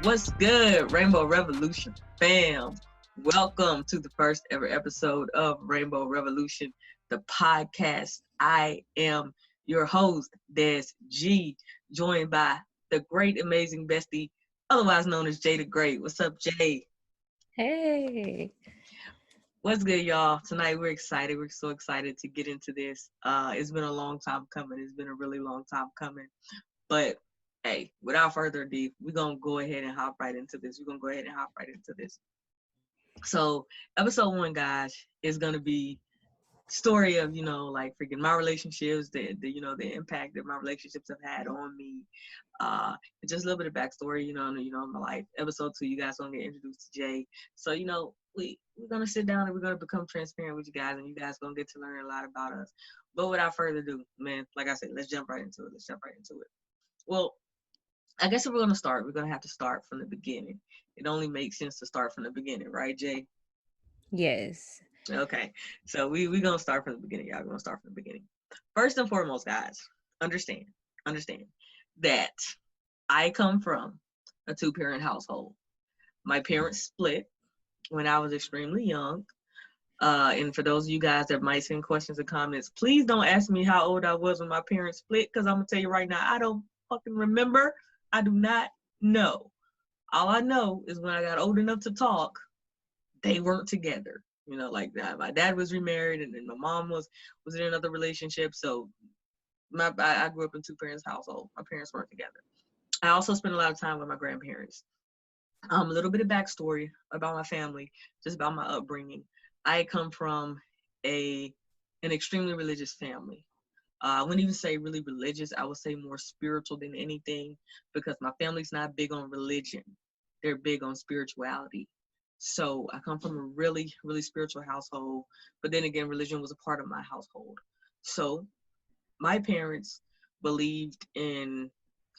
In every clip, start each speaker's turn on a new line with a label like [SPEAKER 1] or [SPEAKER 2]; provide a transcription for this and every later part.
[SPEAKER 1] What's good, Rainbow Revolution fam? Welcome to the first ever episode of Rainbow Revolution, the podcast. I am your host, Des G, joined by the great, amazing bestie, otherwise known as Jay the Great. What's up, Jay?
[SPEAKER 2] Hey.
[SPEAKER 1] What's good, y'all? Tonight we're excited. We're so excited to get into this. It's been a long time coming. It's been a really long time coming. But hey, without further ado, we're gonna go ahead and hop right into this. So episode one, guys, is gonna be story of, like freaking my relationships, the impact that my relationships have had on me. And just a little bit of backstory, my life. Episode two, you guys gonna get introduced to Jay. So, we're gonna sit down and we're gonna become transparent with you guys, and you guys gonna get to learn a lot about us. But without further ado, man, like I said, let's jump right into it. Well, I guess if we're gonna start, we're gonna have to start from the beginning. It only makes sense to start from the beginning, right, Jay?
[SPEAKER 2] Yes.
[SPEAKER 1] Okay, so we gonna start from the beginning, y'all. We're gonna start from the beginning. First and foremost, guys, understand that I come from a two-parent household. My parents split when I was extremely young. And for those of you guys that might send questions or comments, please don't ask me how old I was when my parents split, because I'm gonna tell you right now, I don't fucking remember. I do not know. All I know is when I got old enough to talk, they weren't together. Like that. My dad was remarried, and then my mom was in another relationship. So I grew up in two parents household. My parents weren't together. I also spent a lot of time with my grandparents. A little bit of backstory about my family, just about my upbringing. I come from an extremely religious family. I wouldn't even say really religious. I would say more spiritual than anything, because my family's not big on religion. They're big on spirituality. So I come from a really, really spiritual household. But then again, religion was a part of my household. So my parents believed in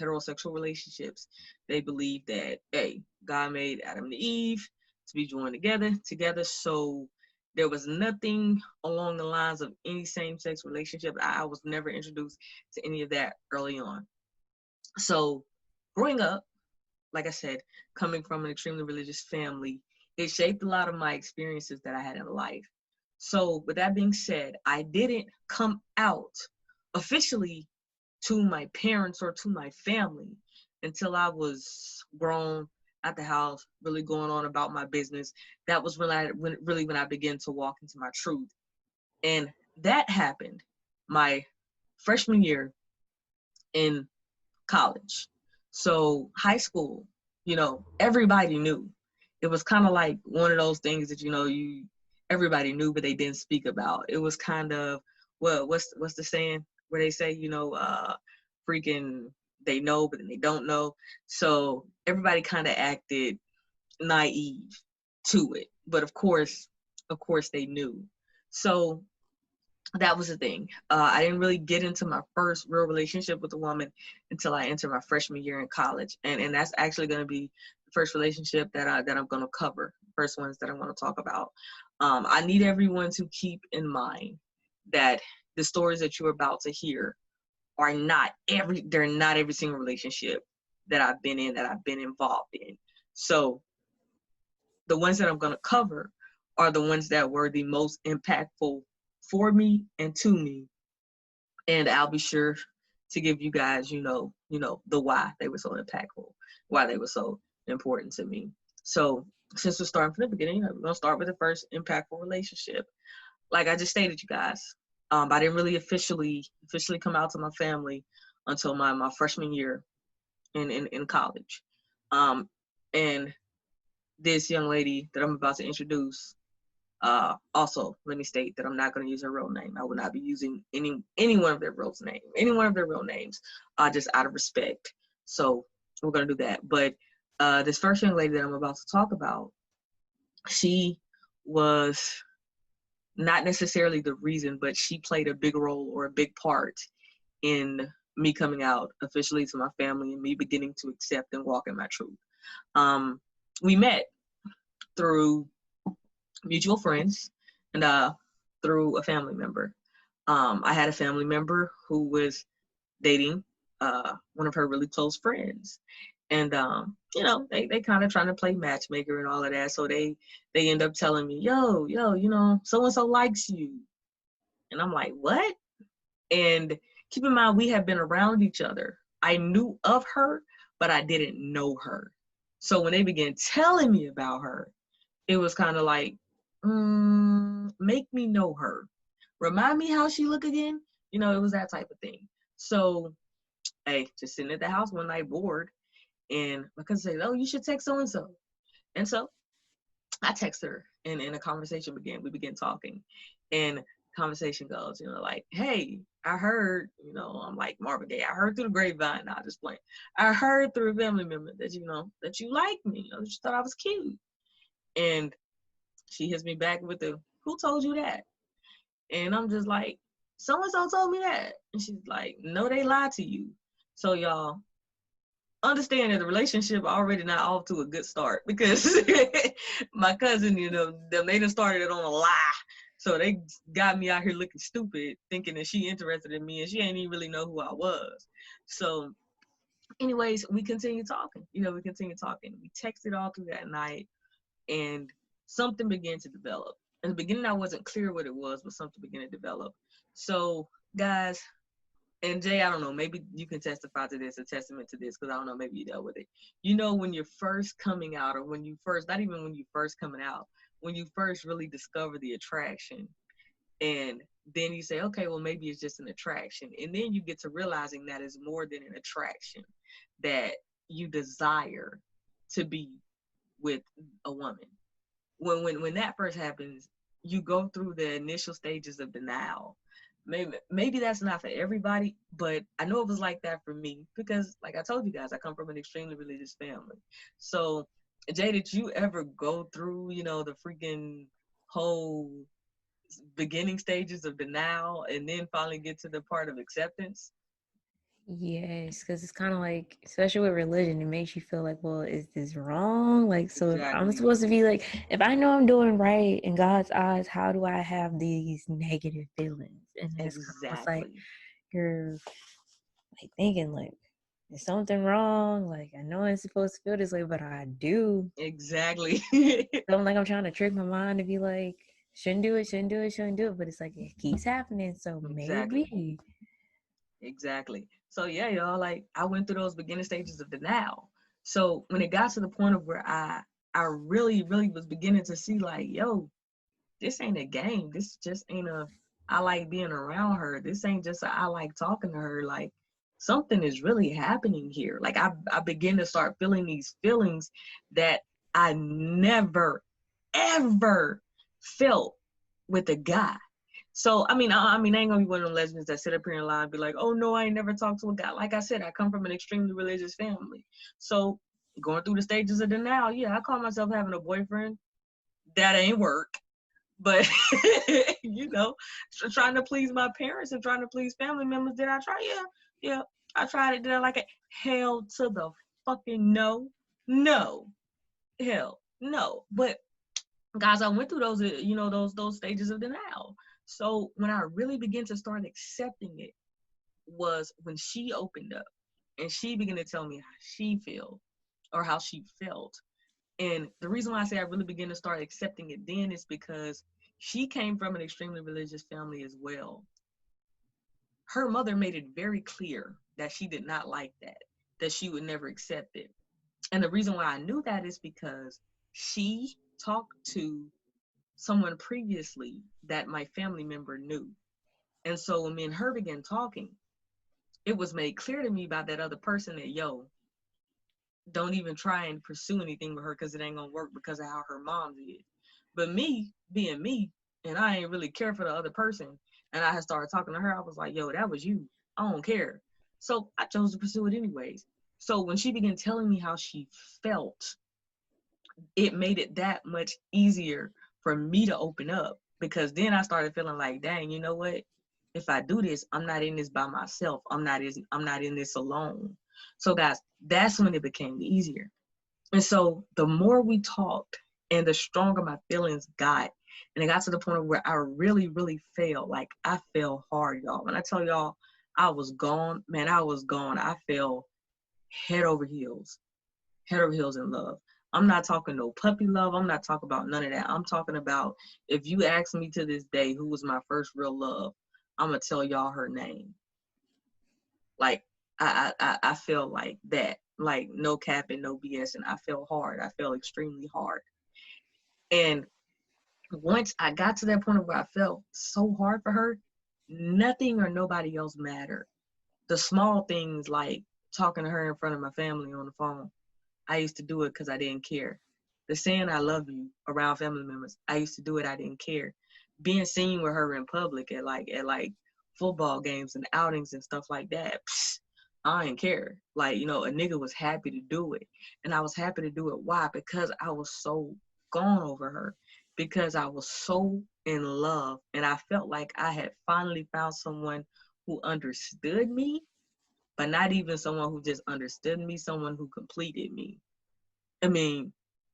[SPEAKER 1] heterosexual relationships. They believed that, hey, God made Adam and Eve to be joined together. So there was nothing along the lines of any same-sex relationship. I was never introduced to any of that early on. So growing up, like I said, coming from an extremely religious family, it shaped a lot of my experiences that I had in life. So with that being said, I didn't come out officially to my parents or to my family until I was grown, at the house, really going on about my business. That was when I began to walk into my truth. And that happened my freshman year in college. So high school, everybody knew. It was kind of like one of those things that, everybody knew, but they didn't speak about. It was kind of, well, what's the saying where they say, freaking they know, but then they don't know. So everybody kind of acted naive to it. But of course they knew. So that was the thing. I didn't really get into my first real relationship with a woman until I entered my freshman year in college, and that's actually going to be the first relationship that I'm going to cover. First ones that I'm going to talk about. I need everyone to keep in mind that the stories that you're about to hear are they're not every single relationship that I've been in, that I've been involved in. So the ones that I'm going to cover are the ones that were the most impactful for me and to me. And I'll be sure to give you guys, the why they were so impactful, why they were so important to me. So since we're starting from the beginning, we're going to start with the first impactful relationship. Like I just stated, you guys, I didn't really officially come out to my family until my freshman year in college. And this young lady that I'm about to introduce, also, let me state that I'm not going to use her real name. I will not be using any one of their real names, just out of respect. So we're going to do that. But this first young lady that I'm about to talk about, she was not necessarily the reason, but she played a big role or a big part in me coming out officially to my family and me beginning to accept and walk in my truth. We met through mutual friends and through a family member. I had a family member who was dating one of her really close friends. And they kind of trying to play matchmaker and all of that. So they end up telling me, yo, so and so likes you. And I'm like, what? And keep in mind, we have been around each other. I knew of her, but I didn't know her. So when they began telling me about her, it was kind of like, make me know her. Remind me how she look again. It was that type of thing. So, hey, just sitting at the house one night bored, and my cousin said, oh, you should text so-and-so. And so I text her, and a conversation began. We began talking, and conversation goes, like, hey, I heard, I'm like Marvin Gaye. I heard through the grapevine. Nah, just playing. I heard through a family member that that you like me. That you thought I was cute. And she hits me back with the, who told you that? And I'm just like, so and so told me that. And she's like, no, they lied to you. So y'all understand that the relationship already not off to a good start, because my cousin, they done started it on a lie. So they got me out here looking stupid, thinking that she interested in me, and she ain't even really know who I was. So anyways, we continue talking. We texted all through that night, and something began to develop. In the beginning, I wasn't clear what it was, but something began to develop. So guys, and Jay, I don't know, maybe you can testify to this, a testament to this, because I don't know, maybe you dealt with it. When you're first coming out, or when you first, not even when you first coming out, when you first really discover the attraction, and then you say, okay, well, maybe it's just an attraction. And then you get to realizing that it's more than an attraction, that you desire to be with a woman. When that first happens, you go through the initial stages of denial. Maybe that's not for everybody, but I know it was like that for me, because like I told you guys, I come from an extremely religious family. So Jay, did you ever go through, the freaking whole beginning stages of denial and then finally get to the part of acceptance?
[SPEAKER 2] Yes, because it's kind of like, especially with religion, it makes you feel like, well, is this wrong? Like, so if I'm
[SPEAKER 1] Exactly.
[SPEAKER 2] supposed to be like, if I know I'm doing right in God's eyes, how do I have these negative feelings? And then it's kind of almost like
[SPEAKER 1] Exactly.
[SPEAKER 2] you're like thinking like, is something wrong? Like, I know I'm supposed to feel this way, but I do.
[SPEAKER 1] Exactly.
[SPEAKER 2] So I'm trying to trick my mind to be like, shouldn't do it, shouldn't do it, shouldn't do it. But it's like, it keeps happening. So
[SPEAKER 1] Exactly.
[SPEAKER 2] maybe.
[SPEAKER 1] Exactly. So yeah, y'all, like I went through those beginning stages of denial. So when it got to the point of where I really, really was beginning to see like, yo, this ain't a game. This just ain't a I like being around her. This ain't just I like talking to her. Like something is really happening here. Like I begin to start feeling these feelings that I never ever felt with a guy. So I ain't gonna be one of them lesbians that sit up here and lie and be like, oh no, I ain't never talked to a guy. Like I said, I come from an extremely religious family. So going through the stages of denial, yeah, I call myself having a boyfriend. That ain't work. But trying to please my parents and trying to please family members, did I try? Yeah, I tried it. Did I like it? Hell to the fucking no. No. Hell no. But guys, I went through those, those stages of denial. So when I really began to start accepting it was when she opened up and she began to tell me how she felt or how she felt. And the reason why I say I really began to start accepting it then is because she came from an extremely religious family as well. Her mother made it very clear that she did not like that she would never accept it. And the reason why I knew that is because she talked to someone previously that my family member knew. And so when me and her began talking, it was made clear to me by that other person that, yo, don't even try and pursue anything with her because it ain't gonna work because of how her mom did. But me, being me, and I ain't really care for the other person, and I had started talking to her, I was like, yo, that was you. I don't care. So I chose to pursue it anyways. So when she began telling me how she felt, it made it that much easier for me to open up, because then I started feeling like, dang, you know what? If I do this, I'm not in this by myself. I'm not in this alone. So guys, that's when it became easier. And so the more we talked and the stronger my feelings got, and it got to the point where I really, really fell. Like I fell hard, y'all. When I tell y'all I was gone, man, I was gone. I fell head over heels. head over heels in love. I'm not talking no puppy love. I'm not talking about none of that. I'm talking about, if you ask me to this day who was my first real love, I'm gonna tell y'all her name. Like, I feel like that. Like, no capping, no BS, and I fell hard. I fell extremely hard. And once I got to that point where I felt so hard for her, nothing or nobody else mattered. The small things, like talking to her in front of my family on the phone, I used to do it because I didn't care. The saying "I love you" around family members, I used to do it. I didn't care. Being seen with her in public at football games and outings and stuff like that, I didn't care. Like, you know, a nigga was happy to do it, and I was happy to do it. Why? Because I was so gone over her, because I was so in love, and I felt like I had finally found someone who understood me, but not even someone who just understood me, someone who completed me. I mean,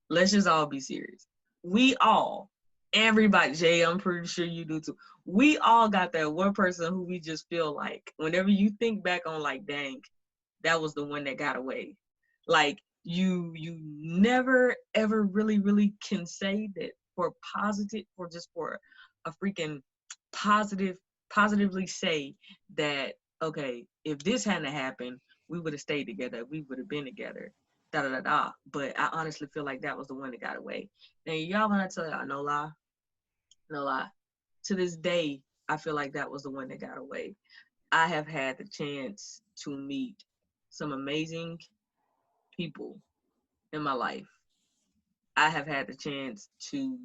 [SPEAKER 1] let's just all be serious. We all, everybody, Jay, I'm pretty sure you do too. We all got that one person who we just feel like, whenever you think back on, like, dang, that was the one that got away. Like, you never ever really can say that for positive, or just for a freaking positive, positively say that, okay, if this hadn't happened, we would have stayed together, we would have been together, da da da da. But I honestly feel like that was the one that got away. And y'all, when I tell y'all, no lie, no lie, to this day, I feel like that was the one that got away. I have had the chance to meet some amazing people in my life. I have had the chance to,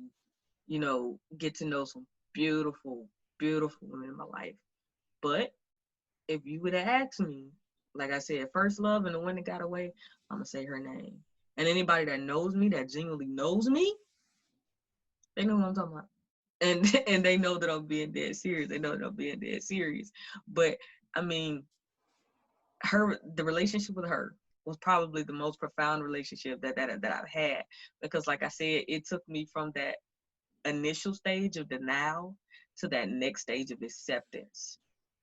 [SPEAKER 1] you know, get to know some beautiful, beautiful women in my life. But if you would have asked me, like I said, first love and the one that got away, I'm gonna say her name. And anybody that knows me, that genuinely knows me, they know what I'm talking about. And and they know that I'm being dead serious. They know that I'm being dead serious. But I mean, the relationship with her was probably the most profound relationship that I've had, because like I said, it took me from that initial stage of denial to that next stage of acceptance.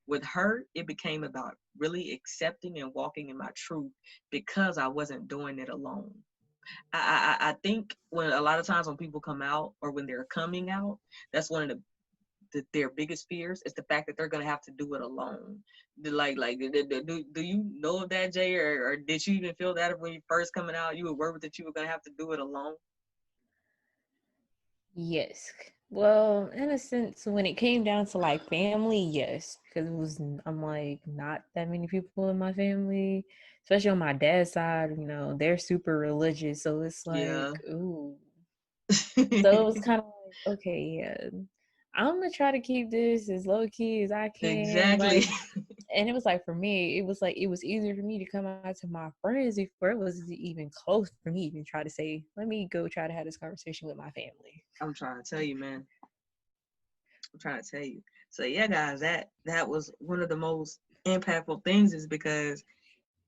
[SPEAKER 1] With her, it became about really accepting and walking in my truth, because I wasn't doing it alone. I think when a lot of times when people come out, or when they're coming out, that's one of their biggest fears, is the fact that they're gonna have to do it alone. Do you know of that, Jay, or did you even feel that when you first coming out, you were worried that you were gonna have to do it alone?
[SPEAKER 2] Yes. Well, in a sense, when it came down to like family, yes, because I'm like not that many people in my family, especially on my dad's side. You know, they're super religious, so it's
[SPEAKER 1] Yeah.
[SPEAKER 2] like, ooh. So it was kind of like, okay, yeah, I'm gonna try to keep this as low key as I can,
[SPEAKER 1] Exactly.
[SPEAKER 2] like. And it was like, for me, it was like it was easier for me to come out to my friends before it was even close for me to even try to say, let me go try to have this conversation with my family.
[SPEAKER 1] I'm trying to tell you, man. I'm trying to tell you. So yeah, guys, that was one of the most impactful things, is because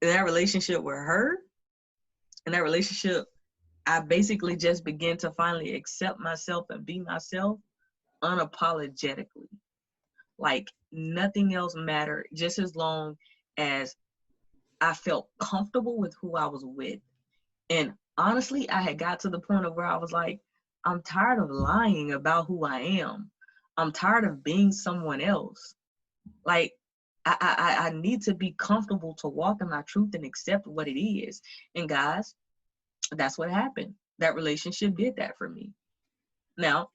[SPEAKER 1] in that relationship with her, in that relationship, I basically just began to finally accept myself and be myself unapologetically. Like, nothing else mattered, just as long as I felt comfortable with who I was with. And honestly, I had got to the point of where I was like, I'm tired of lying about who I am. I'm tired of being someone else. Like, I need to be comfortable to walk in my truth and accept what it is. And guys, that's what happened. That relationship did that for me. Now,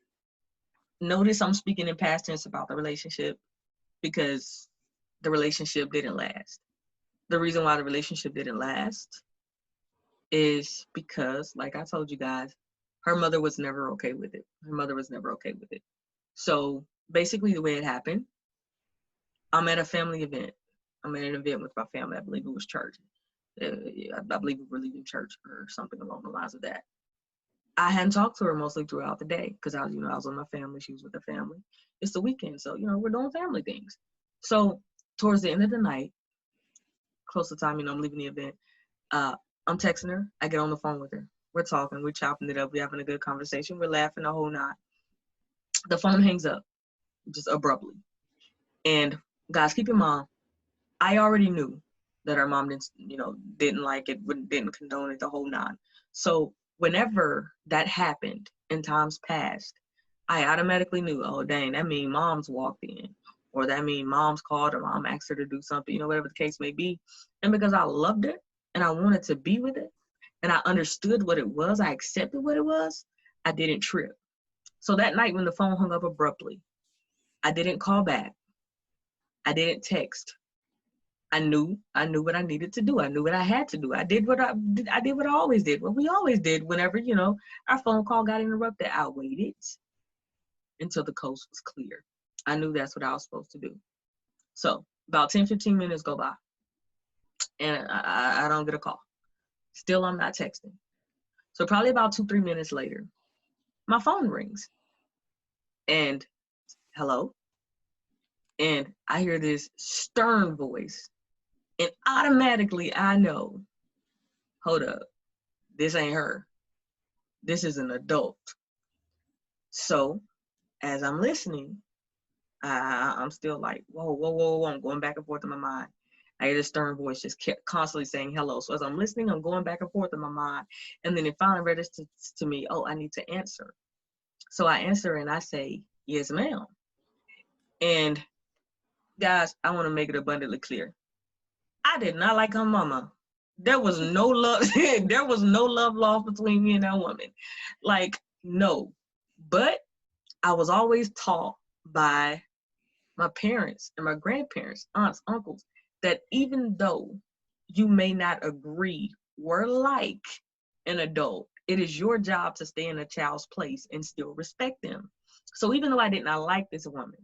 [SPEAKER 1] notice I'm speaking in past tense about the relationship, because the relationship didn't last. The reason why the relationship didn't last is because, like I told you guys, her mother was never okay with it. Her mother was never okay with it. So basically, the way it happened, I'm at a family event. I'm at an event with my family. I believe it was church. I believe we were leaving church or something along the lines of that. I hadn't talked to her mostly throughout the day, because I was with my family. She was with her family. It's the weekend, so we're doing family things. So towards the end of the night, close to time, I'm leaving the event. Uh, I'm texting her. I get on the phone with her. We're talking. We're chopping it up. We're having a good conversation. We're laughing the whole night. The phone hangs up just abruptly. And guys, keep in mind, I already knew. that her mom didn't like it, didn't condone it, the whole nine. So whenever that happened in times past, I automatically knew, oh dang, that mean mom's walked in, or that mean mom's called, or mom asked her to do something, whatever the case may be. And because I loved it and I wanted to be with it and I understood what it was, I accepted what it was, I didn't trip. So that night when the phone hung up abruptly, I didn't call back. I didn't text. I knew what I needed to do. I knew what I had to do. I did what I always did. What we always did whenever, our phone call got interrupted. I waited until the coast was clear. I knew that's what I was supposed to do. So about 10, 15 minutes go by and I don't get a call. Still, I'm not texting. So probably about 2, 3 minutes later, my phone rings and hello. And I hear this stern voice and automatically I know, hold up, this ain't her. This is an adult. So as I'm listening, I'm still like, whoa, whoa, whoa, whoa. I'm going back and forth in my mind. I hear the stern voice just kept constantly saying hello. So as I'm listening, I'm going back and forth in my mind. And then it finally registers to me, oh, I need to answer. So I answer and I say, yes, ma'am. And guys, I want to make it abundantly clear. I did not like her mama. There was no love. There was no love lost between me and that woman. Like, no. But I was always taught by my parents and my grandparents, aunts, uncles, that even though you may not agree or like an adult, it is your job to stay in a child's place and still respect them. So even though I did not like this woman,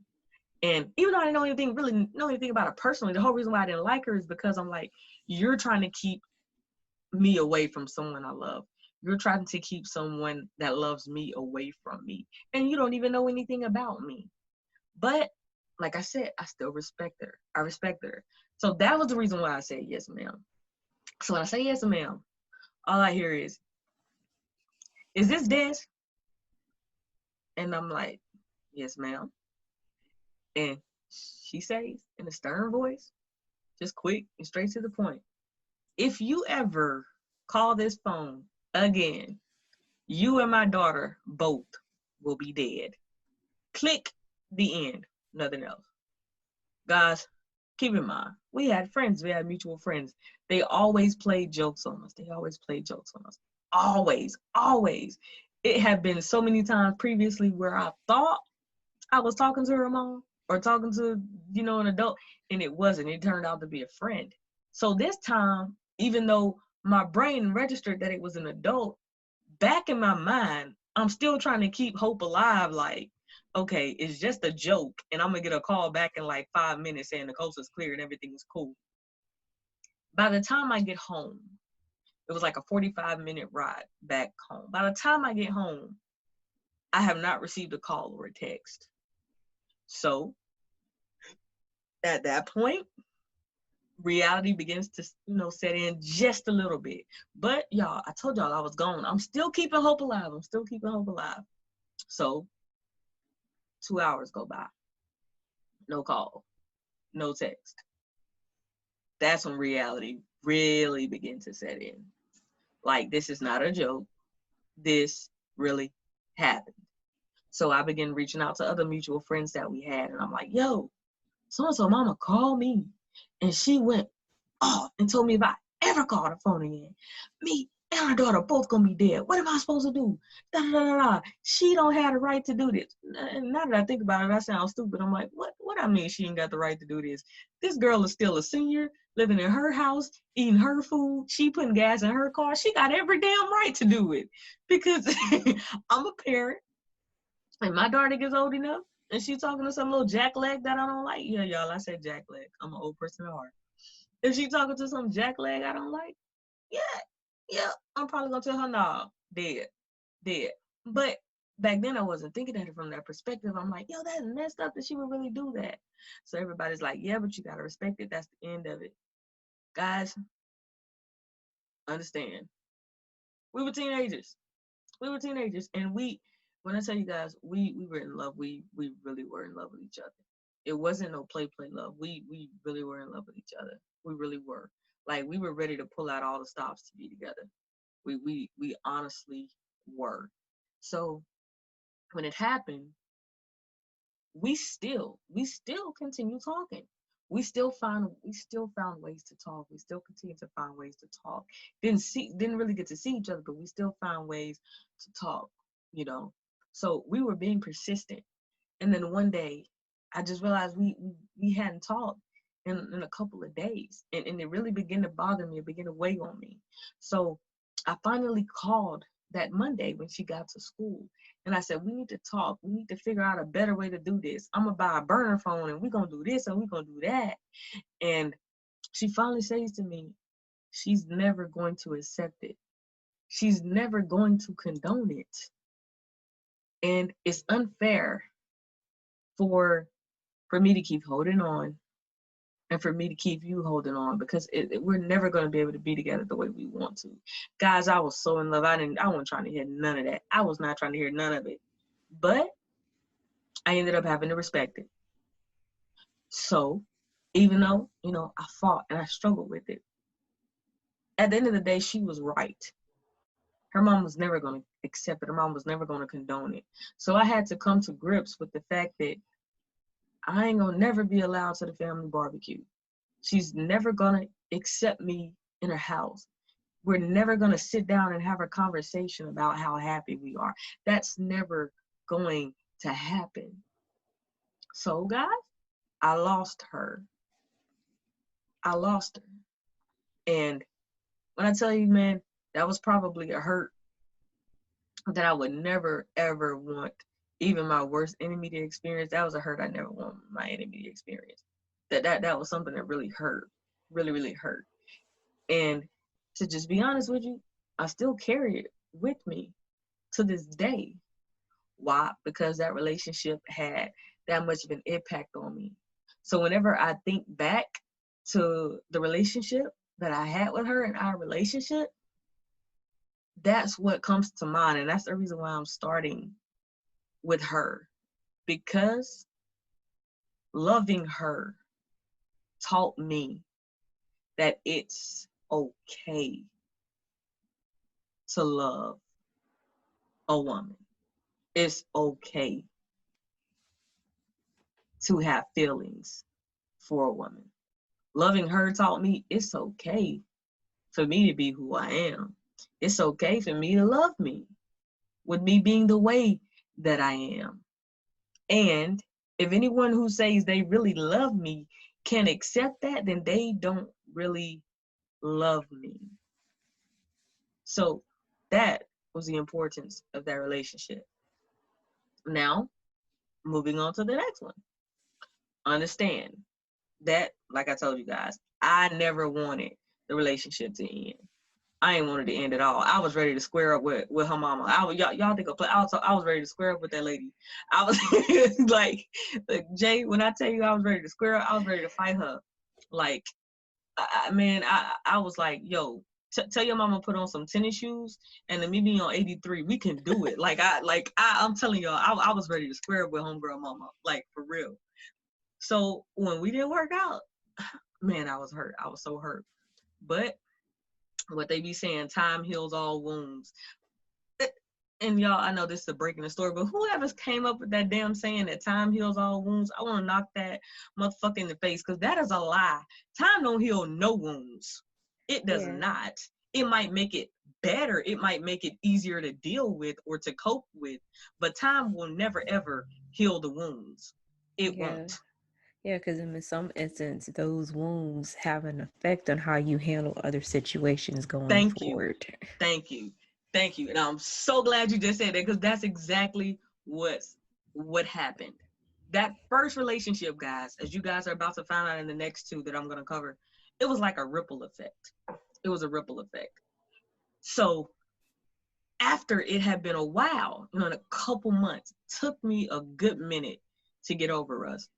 [SPEAKER 1] and even though I didn't really know anything about her personally, the whole reason why I didn't like her is because I'm like, you're trying to keep me away from someone I love. You're trying to keep someone that loves me away from me. And you don't even know anything about me. But like I said, I still respect her. I respect her. So that was the reason why I said yes, ma'am. So when I say yes, ma'am, all I hear is this Des? And I'm like, yes, ma'am. And she says in a stern voice, just quick and straight to the point, if you ever call this phone again, you and my daughter both will be dead. Click, the end. Nothing else. Guys, keep in mind, we had friends, we had mutual friends. They always played jokes on us. They always played jokes on us. Always, always. It had been so many times previously where I thought I was talking to her mom or talking to, an adult, and it wasn't. It turned out to be a friend. So this time, even though my brain registered that it was an adult, back in my mind, I'm still trying to keep hope alive. Like, okay, it's just a joke, and I'm gonna get a call back in like 5 minutes saying the coast is clear and everything is cool. By the time I get home, it was like a 45-minute ride back home. By the time I get home, I have not received a call or a text. So at that point, reality begins to, set in just a little bit. But y'all, I told y'all I was gone. I'm still keeping hope alive. So 2 hours go by. No call, no text. That's when reality really began to set in. Like, this is not a joke. This really happened. So I began reaching out to other mutual friends that we had. And I'm like, yo, so-and-so mama called me. And she went off and told me if I ever call the phone again, me and her daughter both gonna be dead. What am I supposed to do? Da, da, da, da, da. She don't have the right to do this. And now that I think about it, I sound stupid. I'm like, what I mean she ain't got the right to do this? This girl is still a senior, living in her house, eating her food. She putting gas in her car. She got every damn right to do it. Because I'm a parent and my daughter gets old enough and she's talking to some little jackleg that I don't like. Yeah, y'all, I said jackleg. I'm an old person at heart. If she talking to some jackleg I don't like, yeah, I'm probably gonna tell her, nah, dead. But back then I wasn't thinking at it from that perspective. I'm like, yo, that's messed up that she would really do that. So everybody's like, yeah, but you gotta respect it. That's the end of it. Guys, understand. We were teenagers. And when I tell you guys, we were in love, we really were in love with each other. It wasn't no play love. We really were in love with each other. We really were. Like, we were ready to pull out all the stops to be together. We honestly were. So when it happened, we still continue talking. We still found ways to talk. We still continue to find ways to talk. Didn't really get to see each other, but we still found ways to talk, you know. So we were being persistent. And then one day I just realized we hadn't talked in a couple of days. And it really began to bother me, it began to weigh on me. So I finally called that Monday when she got to school. And I said, we need to talk. We need to figure out a better way to do this. I'm going to buy a burner phone and we're going to do this and we're going to do that. And she finally says to me, she's never going to accept it. She's never going to condone it. And it's unfair for me to keep holding on and for me to keep you holding on, because we're never going to be able to be together the way we want to. Guys, I was so in love. I wasn't trying to hear none of that. I was not trying to hear none of it. But I ended up having to respect it. So even though, I fought and I struggled with it, at the end of the day, she was right. Her mom was never going to accept it. Her mom was never going to condone it. So I had to come to grips with the fact that I ain't gonna never be allowed to the family barbecue. She's never gonna accept me in her house. We're never gonna sit down and have a conversation about how happy we are. That's never going to happen. So guys, I lost her. And when I tell you, man, that was probably a hurt that I would never ever want even my worst enemy to experience. That was a hurt I never want my enemy to experience. That was something that really hurt, really, really hurt. And to just be honest with you, I still carry it with me to this day. Why? Because that relationship had that much of an impact on me. So whenever I think back to the relationship that I had with her and our relationship, that's what comes to mind. And that's the reason why I'm starting with her, because loving her taught me that it's okay to love a woman. It's okay to have feelings for a woman. Loving her taught me it's okay for me to be who I am. It's okay for me to love me, with me being the way that I am. And if anyone who says they really love me can accept that, then they don't really love me. So that was the importance of that relationship. Now, moving on to the next one. Understand that, like I told you guys, I never wanted the relationship to end. I ain't wanted to end at all. I was ready to square up with her mama. Y'all think of play. I was ready to square up with that lady. I was like Jay. When I tell you I was ready to square up, I was ready to fight her. Like, I was like, yo, tell your mama put on some tennis shoes and then meet me on 83. We can do it. I'm telling y'all, I was ready to square up with homegirl mama. Like, for real. So when we didn't work out, man, I was hurt. I was so hurt. But what they be saying, time heals all wounds. And y'all, I know this is a break in the story, but whoever came up with that damn saying that time heals all wounds, I want to knock that motherfucker in the face, because that is a lie. Time don't heal no wounds. It does not. It might make it better. It might make it easier to deal with or to cope with, but time will never, ever heal the wounds. It won't.
[SPEAKER 2] Yeah, because in some instance, those wounds have an effect on how you handle other situations going forward.
[SPEAKER 1] Thank you. And I'm so glad you just said that, because that's exactly what happened. That first relationship, guys, as you guys are about to find out in the next two that I'm going to cover, it was like a ripple effect. It was a ripple effect. So after it had been a while, a couple months, took me a good minute to get over us.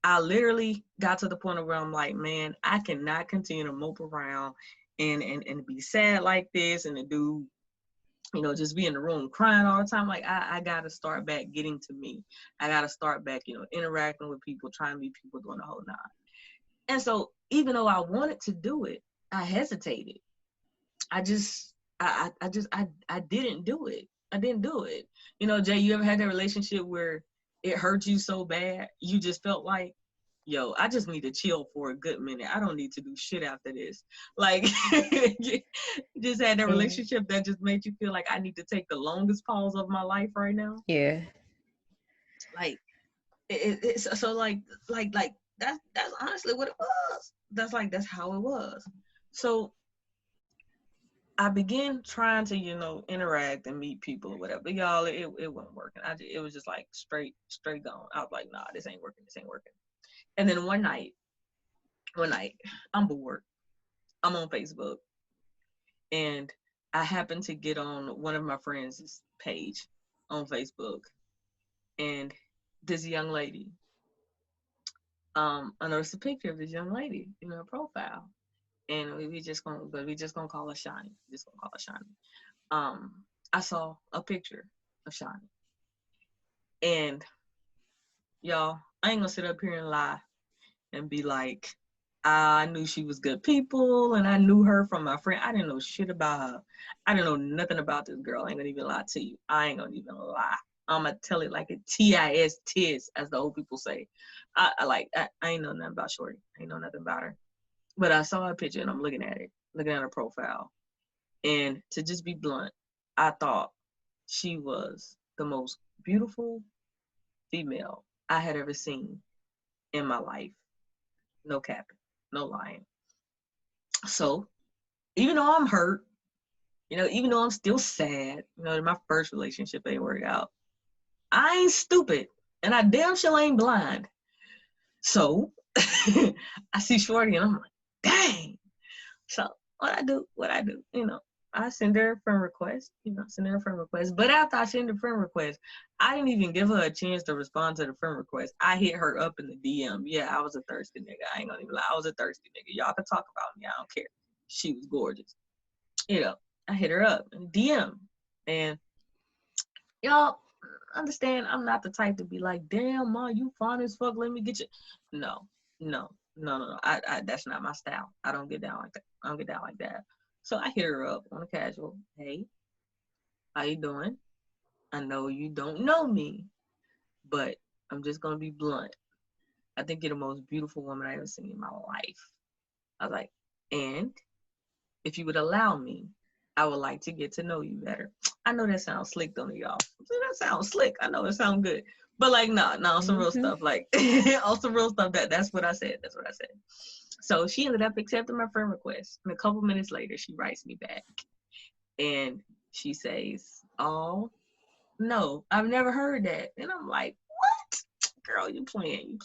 [SPEAKER 1] I literally got to the point where I'm like, man, I cannot continue to mope around and be sad like this and to do just be in the room crying all the time. Like, I got to start back getting to me. I got to start back, interacting with people, trying to meet people, doing the whole nine. And so even though I wanted to do it, I hesitated. I didn't do it. I didn't do it. Jay, you ever had that relationship where it hurt you so bad, you just felt like, yo, I just need to chill for a good minute. I don't need to do shit after this. Like, you just had that relationship that just made you feel like I need to take the longest pause of my life right now.
[SPEAKER 2] Yeah.
[SPEAKER 1] Like, it's so like that's honestly what it was. That's how it was. So I began trying to, interact and meet people or whatever. But y'all, it wasn't working. It was just like straight gone. I was like, nah, this ain't working. And then one night, I'm bored. I'm on Facebook, and I happened to get on one of my friends' page on Facebook, and this young lady, I noticed a picture of this young lady in her profile, and we just gonna call her Shani. Just gonna call her Shani. I saw a picture of Shani, and y'all, I ain't gonna sit up here and lie and be like, I knew she was good people, and I knew her from my friend. I didn't know shit about her. I didn't know nothing about this girl. I ain't gonna even lie to you. I ain't gonna even lie. I'm gonna tell it like a TIS, tis, as the old people say. I ain't know nothing about Shorty. I ain't know nothing about her. But I saw her picture and I'm looking at her profile. And to just be blunt, I thought she was the most beautiful female I had ever seen in my life. No capping, no lying. So even though I'm hurt, even though I'm still sad, my first relationship ain't worked out, I ain't stupid and I damn sure ain't blind. So I see Shorty and I'm like, dang. So what I do, I send her a friend request, But after I send a friend request, I didn't even give her a chance to respond to the friend request. I hit her up in the DM. Yeah, I was a thirsty nigga. I ain't gonna even lie. I was a thirsty nigga. Y'all can talk about me. I don't care. She was gorgeous. I hit her up in the DM. And y'all understand, I'm not the type to be like, damn, ma, you fine as fuck. Let me get you. No. I that's not my style. I don't get down like that. So I hit her up on a casual. Hey, how you doing? I know you don't know me, but I'm just gonna be blunt. I think you're the most beautiful woman I ever seen in my life. I was like, and if you would allow me, I would like to get to know you better. I know that sounds slick, don't it, y'all? That sounds slick. I know it sounds good. But like, no, some real stuff. Like, on some real stuff. That's what I said. So she ended up accepting my friend request. And a couple minutes later, she writes me back. And she says, oh, no, I've never heard that. And I'm like, what? Girl, you playing.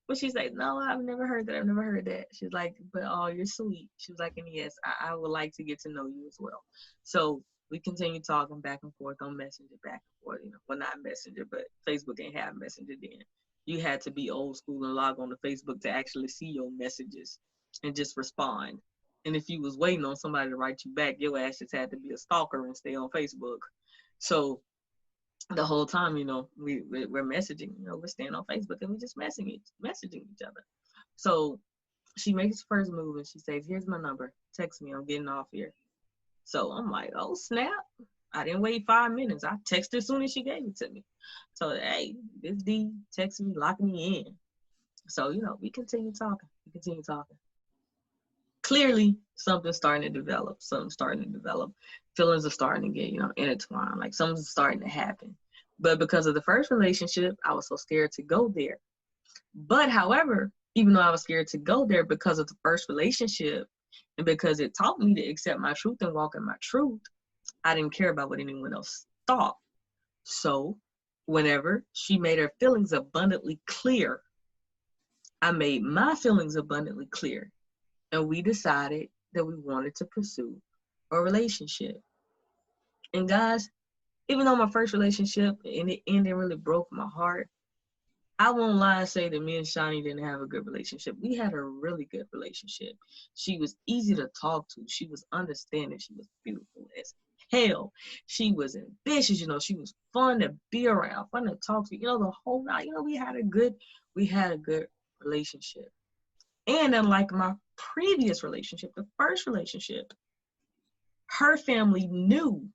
[SPEAKER 1] But she's like, no, I've never heard that. She's like, but oh, you're sweet. She was like, and yes, I would like to get to know you as well. So we continue talking back and forth on Messenger, back and forth. Well, not Messenger, but Facebook ain't have Messenger then. You had to be old school and log on to Facebook to actually see your messages and just respond. And if you was waiting on somebody to write you back, your ass just had to be a stalker and stay on Facebook. So the whole time, we're messaging, we're staying on Facebook and we just messaging each other. So she makes the first move and she says, here's my number. Text me. I'm getting off here. So I'm like, oh, snap. I didn't wait 5 minutes. I texted as soon as she gave it to me. So, hey, this D text me, lock me in. So, we continue talking. Clearly, something's starting to develop. Feelings are starting to get, intertwined. Like, something's starting to happen. But because of the first relationship, I was so scared to go there. But, however, even though I was scared to go there because of the first relationship and because it taught me to accept my truth and walk in my truth, I didn't care about what anyone else thought. So, whenever she made her feelings abundantly clear, I made my feelings abundantly clear. And we decided that we wanted to pursue a relationship. And guys, even though my first relationship and it ended really broke my heart, I won't lie and say that me and Shani didn't have a good relationship. We had a really good relationship. She was easy to talk to. She was understanding. She was beautiful as hell. She was ambitious, she was fun to be around, fun to talk to, the whole night. We had a good relationship. And unlike my previous relationship, the first relationship, her family knew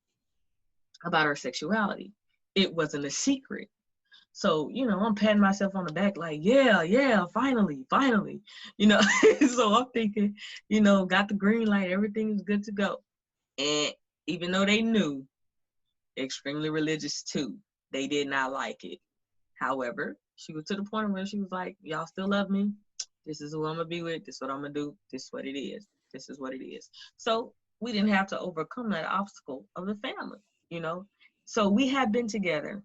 [SPEAKER 1] about her sexuality. It wasn't a secret. So, I'm patting myself on the back like, yeah, finally. So I'm thinking, got the green light, everything is good to go. And even though they knew, extremely religious too, they did not like it. However, she was to the point where she was like, y'all still love me. This is who I'm going to be with. This is what I'm going to do. This is what it is. This is what it is. So we didn't have to overcome that obstacle of the family. So we had been together,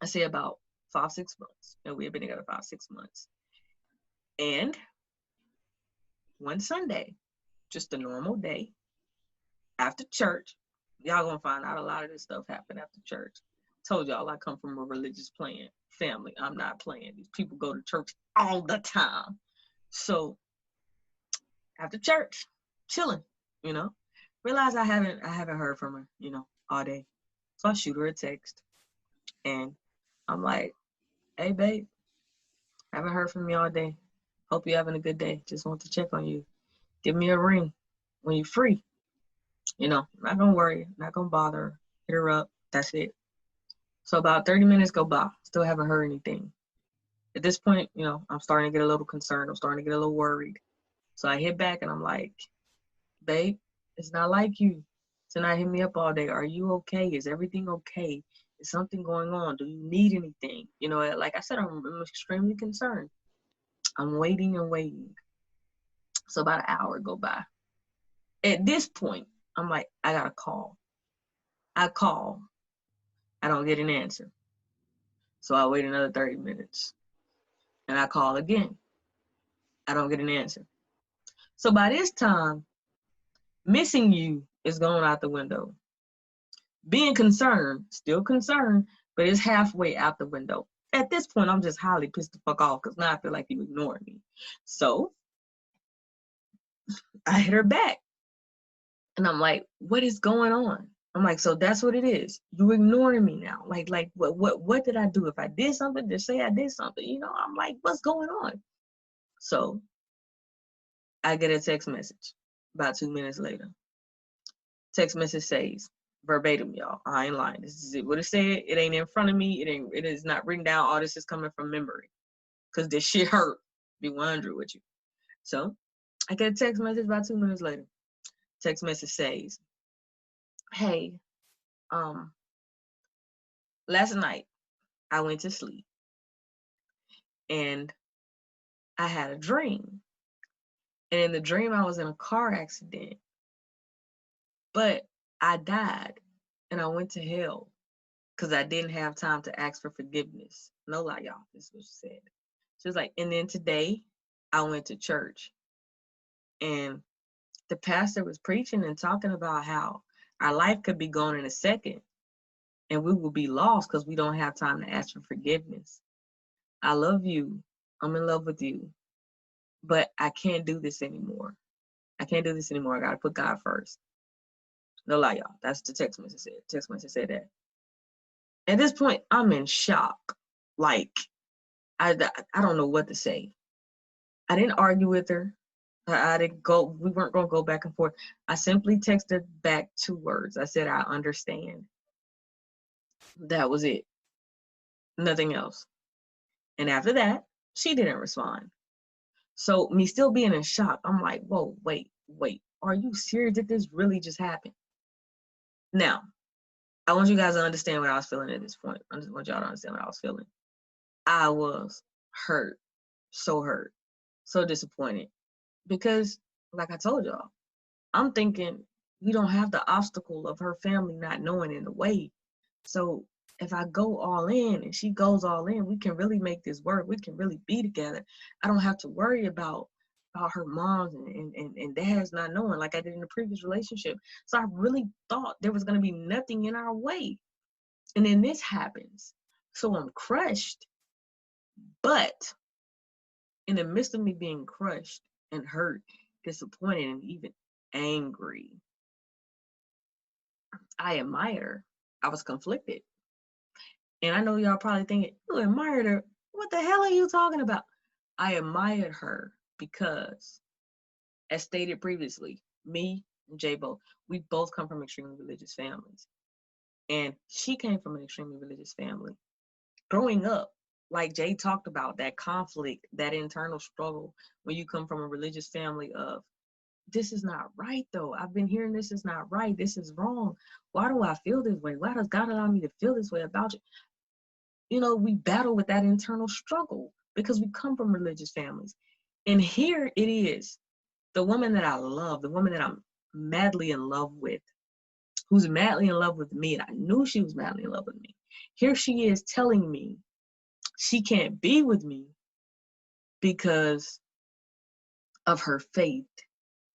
[SPEAKER 1] I say about 5-6 months. We had been together 5-6 months. And one Sunday, just a normal day, after church, y'all gonna find out a lot of this stuff happened after church. Told y'all I come from a religious family. I'm not playing. These people go to church all the time. So after church, chilling, realize I haven't heard from her, all day. So I shoot her a text and I'm like, hey babe, haven't heard from you all day. Hope you're having a good day. Just want to check on you. Give me a ring when you're free. Not gonna worry, not gonna bother her. Hit her up. That's it. So about 30 minutes go by. Still haven't heard anything. At this point, I'm starting to get a little concerned. I'm starting to get a little worried. So I hit back and I'm like, babe, it's not like you to not hit me up all day. Are you okay? Is everything okay? Is something going on? Do you need anything? Like I said, I'm extremely concerned. I'm waiting and waiting. So about an hour go by. At this point, I'm like, I gotta call. I call. I don't get an answer. So I wait another 30 minutes. And I call again. I don't get an answer. So by this time, missing you is going out the window. Being concerned, still concerned, but it's halfway out the window. At this point, I'm just highly pissed the fuck off because now I feel like you ignoring me. So I hit her back. And I'm like, what is going on? I'm like, so that's what it is. You ignoring me now. Like what did I do? If I did something, just say I did something. I'm like, what's going on? So I get a text message about 2 minutes later. Text message says, verbatim, y'all. I ain't lying. This is it. What it said. It ain't in front of me. It is not written down. All this is coming from memory. Cause this shit hurt. Be 100 with you. So I get a text message about 2 minutes later. Text message says, hey, last night I went to sleep and I had a dream. And in the dream I was in a car accident. But I died and I went to hell because I didn't have time to ask for forgiveness. No lie, y'all. This is what she said. She was like, and then today I went to church and the pastor was preaching and talking about how our life could be gone in a second and we will be lost because we don't have time to ask for forgiveness. I love you. I'm in love with you. But I can't do this anymore. I can't do this anymore. I got to put God first. No lie, y'all. That's the text message said. Text message said that. At this point, I'm in shock. Like, I don't know what to say. I didn't argue with her. I didn't go, we weren't going to go back and forth. I simply texted back 2 words. I said, I understand. That was it. Nothing else. And after that, she didn't respond. So me still being in shock, I'm like, whoa, wait. Are you serious? Did this really just happen? Now, I want you guys to understand what I was feeling at this point. I just want y'all to understand what I was feeling. I was hurt, so disappointed. Because, like I told y'all, I'm thinking we don't have the obstacle of her family not knowing in the way. So if I go all in and she goes all in, we can really make this work. We can really be together. I don't have to worry about her moms and dads not knowing like I did in the previous relationship. So I really thought there was going to be nothing in our way. And then this happens. So I'm crushed. But in the midst of me being crushed and hurt, disappointed, and even angry, I admired her. I was conflicted. And I know y'all probably thinking, you admired her. What the hell are you talking about? I admired her because, as stated previously, me and J-Bo, we both come from extremely religious families. And she came from an extremely religious family. Growing up, like Jay talked about, that conflict, that internal struggle when you come from a religious family of, this is not right though. I've been hearing this is not right. This is wrong. Why do I feel this way? Why does God allow me to feel this way about you? You know, we battle with that internal struggle because we come from religious families. And here it is, the woman that I love, the woman that I'm madly in love with, who's madly in love with me, and I knew she was madly in love with me. Here she is telling me she can't be with me because of her faith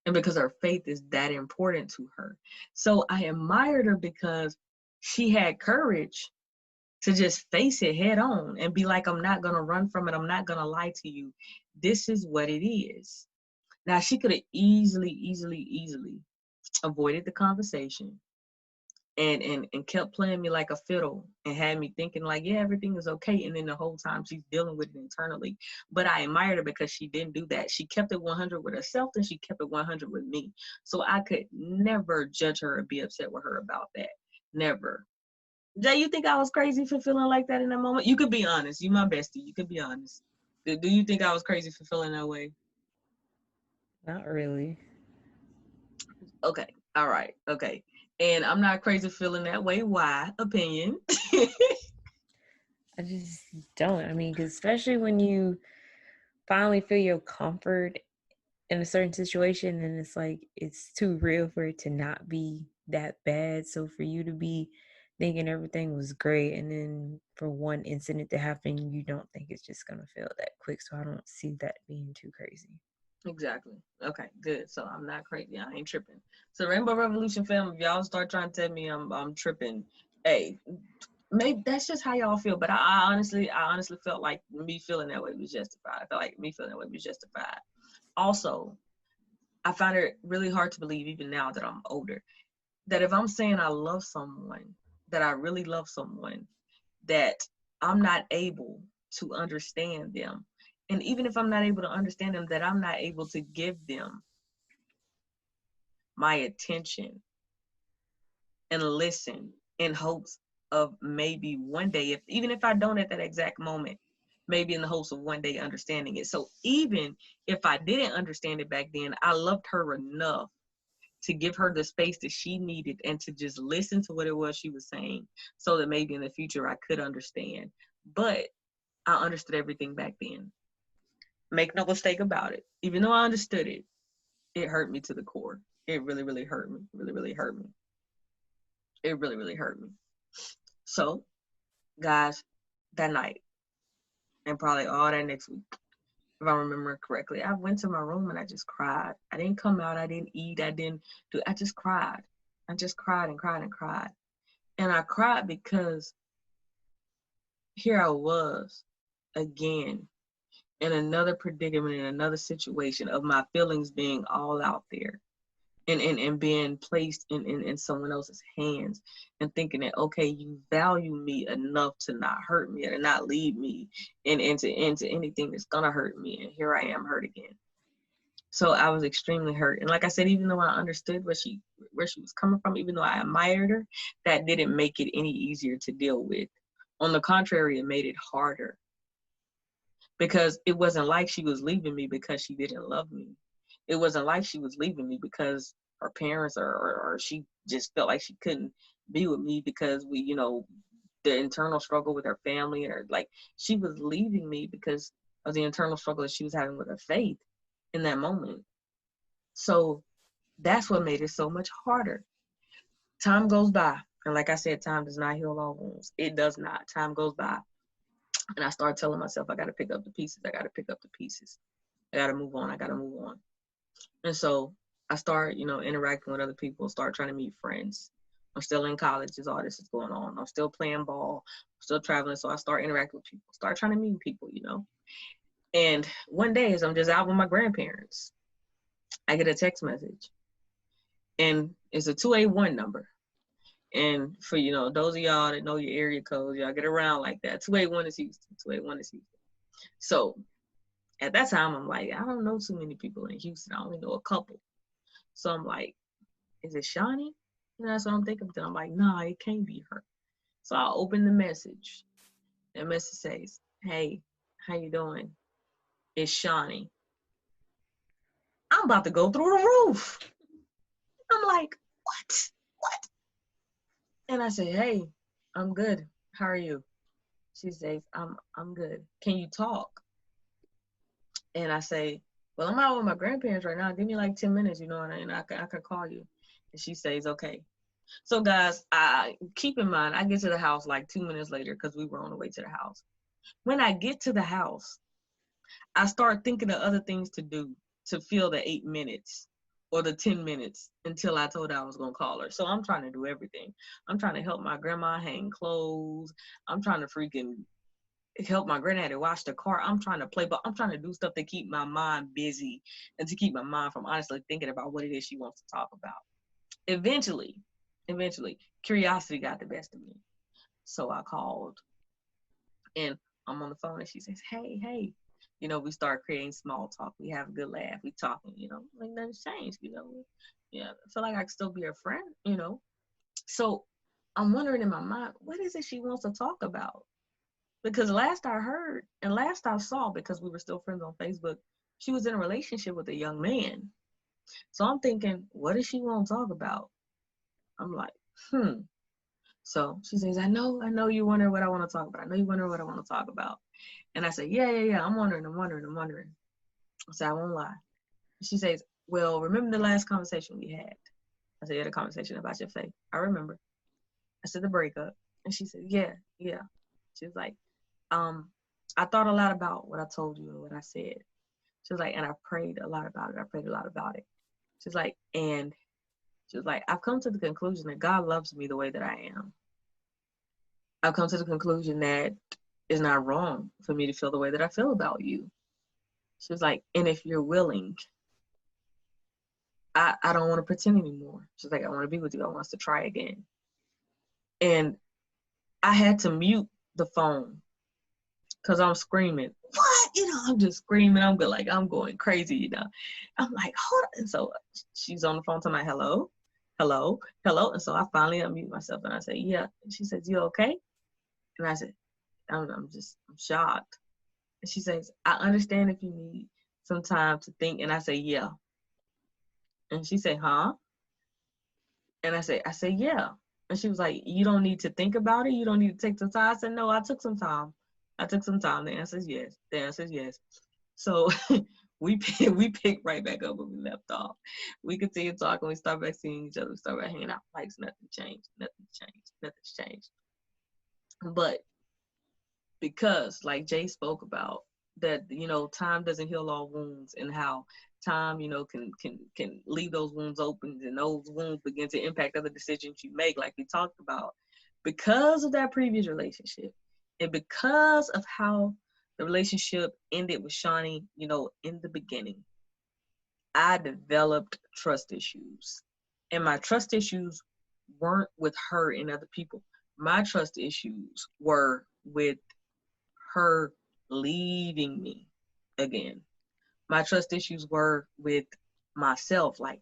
[SPEAKER 1] and because her faith is that important to her. So I admired her because she had courage to just face it head on and be like, I'm not going to run from it. I'm not going to lie to you. This is what it is. Now, she could have easily avoided the conversation and kept playing me like a fiddle and had me thinking like, yeah, everything is okay. And then the whole time she's dealing with it internally. But I admired her because she didn't do that. She kept it 100 with herself and she kept it 100 with me. So I could never judge her or be upset with her about that. Never. Jay, you think I was crazy for feeling like that in that moment? You could be honest. You my bestie. You could be honest. Do you think I was crazy for feeling that way?
[SPEAKER 2] Not really.
[SPEAKER 1] Okay. All right. Okay. And I'm not crazy for feeling that way. Why? Opinion.
[SPEAKER 2] I just don't. I mean, 'cause especially when you finally feel your comfort in a certain situation, and it's like it's too real for it to not be that bad. So for you to be thinking everything was great, and then for one incident to happen, you don't think it's just gonna fail that quick. So I don't see that being too crazy.
[SPEAKER 1] Exactly. Okay, good. So I'm not crazy. I ain't tripping. So Rainbow Revolution fam, if y'all start trying to tell me I'm tripping, hey, maybe that's just how y'all feel. But I honestly felt like me feeling that way was justified. I felt like me feeling that way was justified. Also, I find it really hard to believe even now that I'm older, that if I'm saying I love someone, that I really love someone, that I'm not able to understand them. And even if I'm not able to understand them, that I'm not able to give them my attention and listen in hopes of maybe one day, if even if I don't at that exact moment, maybe in the hopes of one day understanding it. So even if I didn't understand it back then, I loved her enough to give her the space that she needed and to just listen to what it was she was saying so that maybe in the future I could understand. But I understood everything back then. Make no mistake about it. Even though I understood it, it hurt me to the core. It really hurt me. Really hurt me. It really hurt me. So, guys, that night and probably all that next week, if I remember correctly, I went to my room and I just cried. I didn't come out. I didn't eat. I didn't do. I just cried. I just cried and cried and cried. And I cried because here I was again in another predicament, in another situation of my feelings being all out there and being placed in someone else's hands and thinking that, okay, you value me enough to not hurt me and not lead me into anything that's gonna hurt me. And here I am hurt again. So I was extremely hurt. And like I said, even though I understood where she was coming from, even though I admired her, that didn't make it any easier to deal with. On the contrary, it made it harder because it wasn't like she was leaving me because she didn't love me. It wasn't like she was leaving me because her parents or she just felt like she couldn't be with me because we, the internal struggle with her family and her, like, she was leaving me because of the internal struggle that she was having with her faith in that moment. So that's what made it so much harder. Time goes by. And like I said, time does not heal all wounds. It does not. Time goes by. And I start telling myself, I got to pick up the pieces. I got to pick up the pieces. I got to move on. I got to move on. And so I start, interacting with other people, start trying to meet friends. I'm still in college as all this is going on. I'm still playing ball, I'm still traveling. So I start interacting with people, start trying to meet people. And one day as I'm just out with my grandparents, I get a text message and it's a 281 number. And for, those of y'all that know your area codes, y'all get around like that. 281 is Houston. 281 is Houston. So at that time, I'm like, I don't know too many people in Houston. I only know a couple. So I'm like, is it Shawnee? And that's what I'm thinking. Then I'm like, nah, it can't be her. So I open the message. The message says, hey, how you doing? It's Shawnee. I'm about to go through the roof. I'm like, what? What? And I say, hey, I'm good. How are you? She says, I'm good. Can you talk? And I say, well, I'm out with my grandparents right now. Give me like 10 minutes, and I could call you. And she says, okay. So guys, keep in mind, I get to the house like 2 minutes later because we were on the way to the house. When I get to the house, I start thinking of other things to do to fill the 8 minutes or the 10 minutes until I told her I was going to call her. So I'm trying to do everything. I'm trying to help my grandma hang clothes. I'm trying to freaking help my granddaddy wash the car. I'm trying to play, but I'm trying to do stuff to keep my mind busy and to keep my mind from honestly thinking about what it is she wants to talk about. Eventually, curiosity got the best of me. So I called and I'm on the phone and she says, hey. We start creating small talk. We have a good laugh. We talking, like nothing's changed, Yeah, I feel like I could still be her friend. So I'm wondering in my mind, what is it she wants to talk about? Because last I heard and last I saw, because we were still friends on Facebook, she was in a relationship with a young man. So I'm thinking, what does she want to talk about? I'm like, So she says, I know you wonder what I want to talk about. I know you wonder what I want to talk about. And I said, yeah. I'm wondering. I said, I won't lie. She says, well, remember the last conversation we had? I said, yeah, the conversation about your faith. I remember. I said, the breakup. And she said, yeah. She was like, I thought a lot about what I told you and what I said. She was like, and I prayed a lot about it. She's like, I've come to the conclusion that God loves me the way that I am. I've come to the conclusion that it's not wrong for me to feel the way that I feel about you. She was like, and if you're willing, I don't want to pretend anymore. She's like, I want to be with you. I want us to try again. And I had to mute the phone because I'm screaming. What? I'm just screaming. I'm going crazy, I'm like, hold on. And so she's on the phone to my hello. And so I finally unmute myself and I say, yeah. And she says, you okay? And I said, I'm shocked. And she says, I understand if you need some time to think. And I say, yeah. And she said, huh? And I say, yeah. And she was like, you don't need to think about it. You don't need to take some time. I said, no, I took some time. The answer is yes. So we pick right back up where we left off. We continue talking. We start back seeing each other. We start back hanging out. Like nothing's changed. But because, like Jay spoke about, that time doesn't heal all wounds, and how time can leave those wounds open, and those wounds begin to impact other decisions you make, like we talked about, because of that previous relationship, and because of how the relationship ended with Shawnee, in the beginning, I developed trust issues, and my trust issues weren't with her and other people. My trust issues were with her leaving me again. My trust issues were with myself. Like,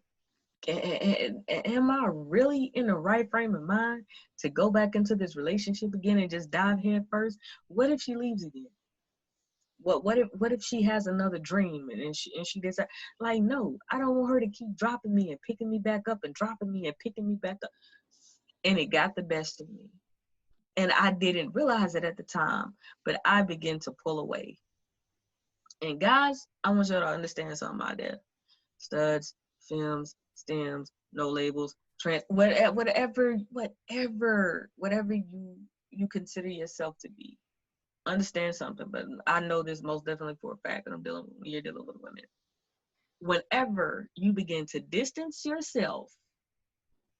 [SPEAKER 1] am I really in the right frame of mind to go back into this relationship again and just dive head first? What if she leaves again? What if she has another dream and she decides, like, no, I don't want her to keep dropping me and picking me back up and dropping me and picking me back up. And it got the best of me. And I didn't realize it at the time, but I began to pull away. And guys, I want y'all to understand something out there. Studs, films, stems, no labels, trans, whatever you consider yourself to be. Understand something, but I know this most definitely for a fact, and you're dealing with women. Whenever you begin to distance yourself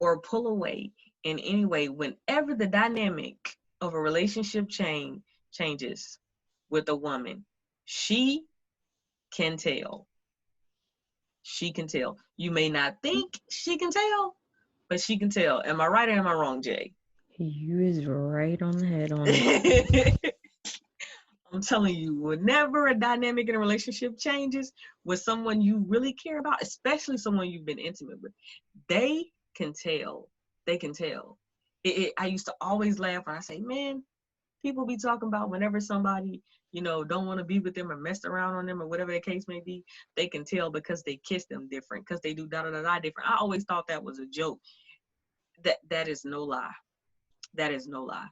[SPEAKER 1] or pull away in any way, whenever the dynamic of a relationship changes with a woman, she can tell. She can tell. You may not think she can tell, but she can tell. Am I right or am I wrong, Jay?
[SPEAKER 2] You is right on the head on it.
[SPEAKER 1] I'm telling you, whenever a dynamic in a relationship changes with someone you really care about, especially someone you've been intimate with, they can tell. They can tell. I used to always laugh when I say, man, people be talking about whenever somebody, don't want to be with them or mess around on them or whatever the case may be, they can tell because they kiss them different, because they do da da da da different. I always thought that was a joke. That is no lie. That is no lie.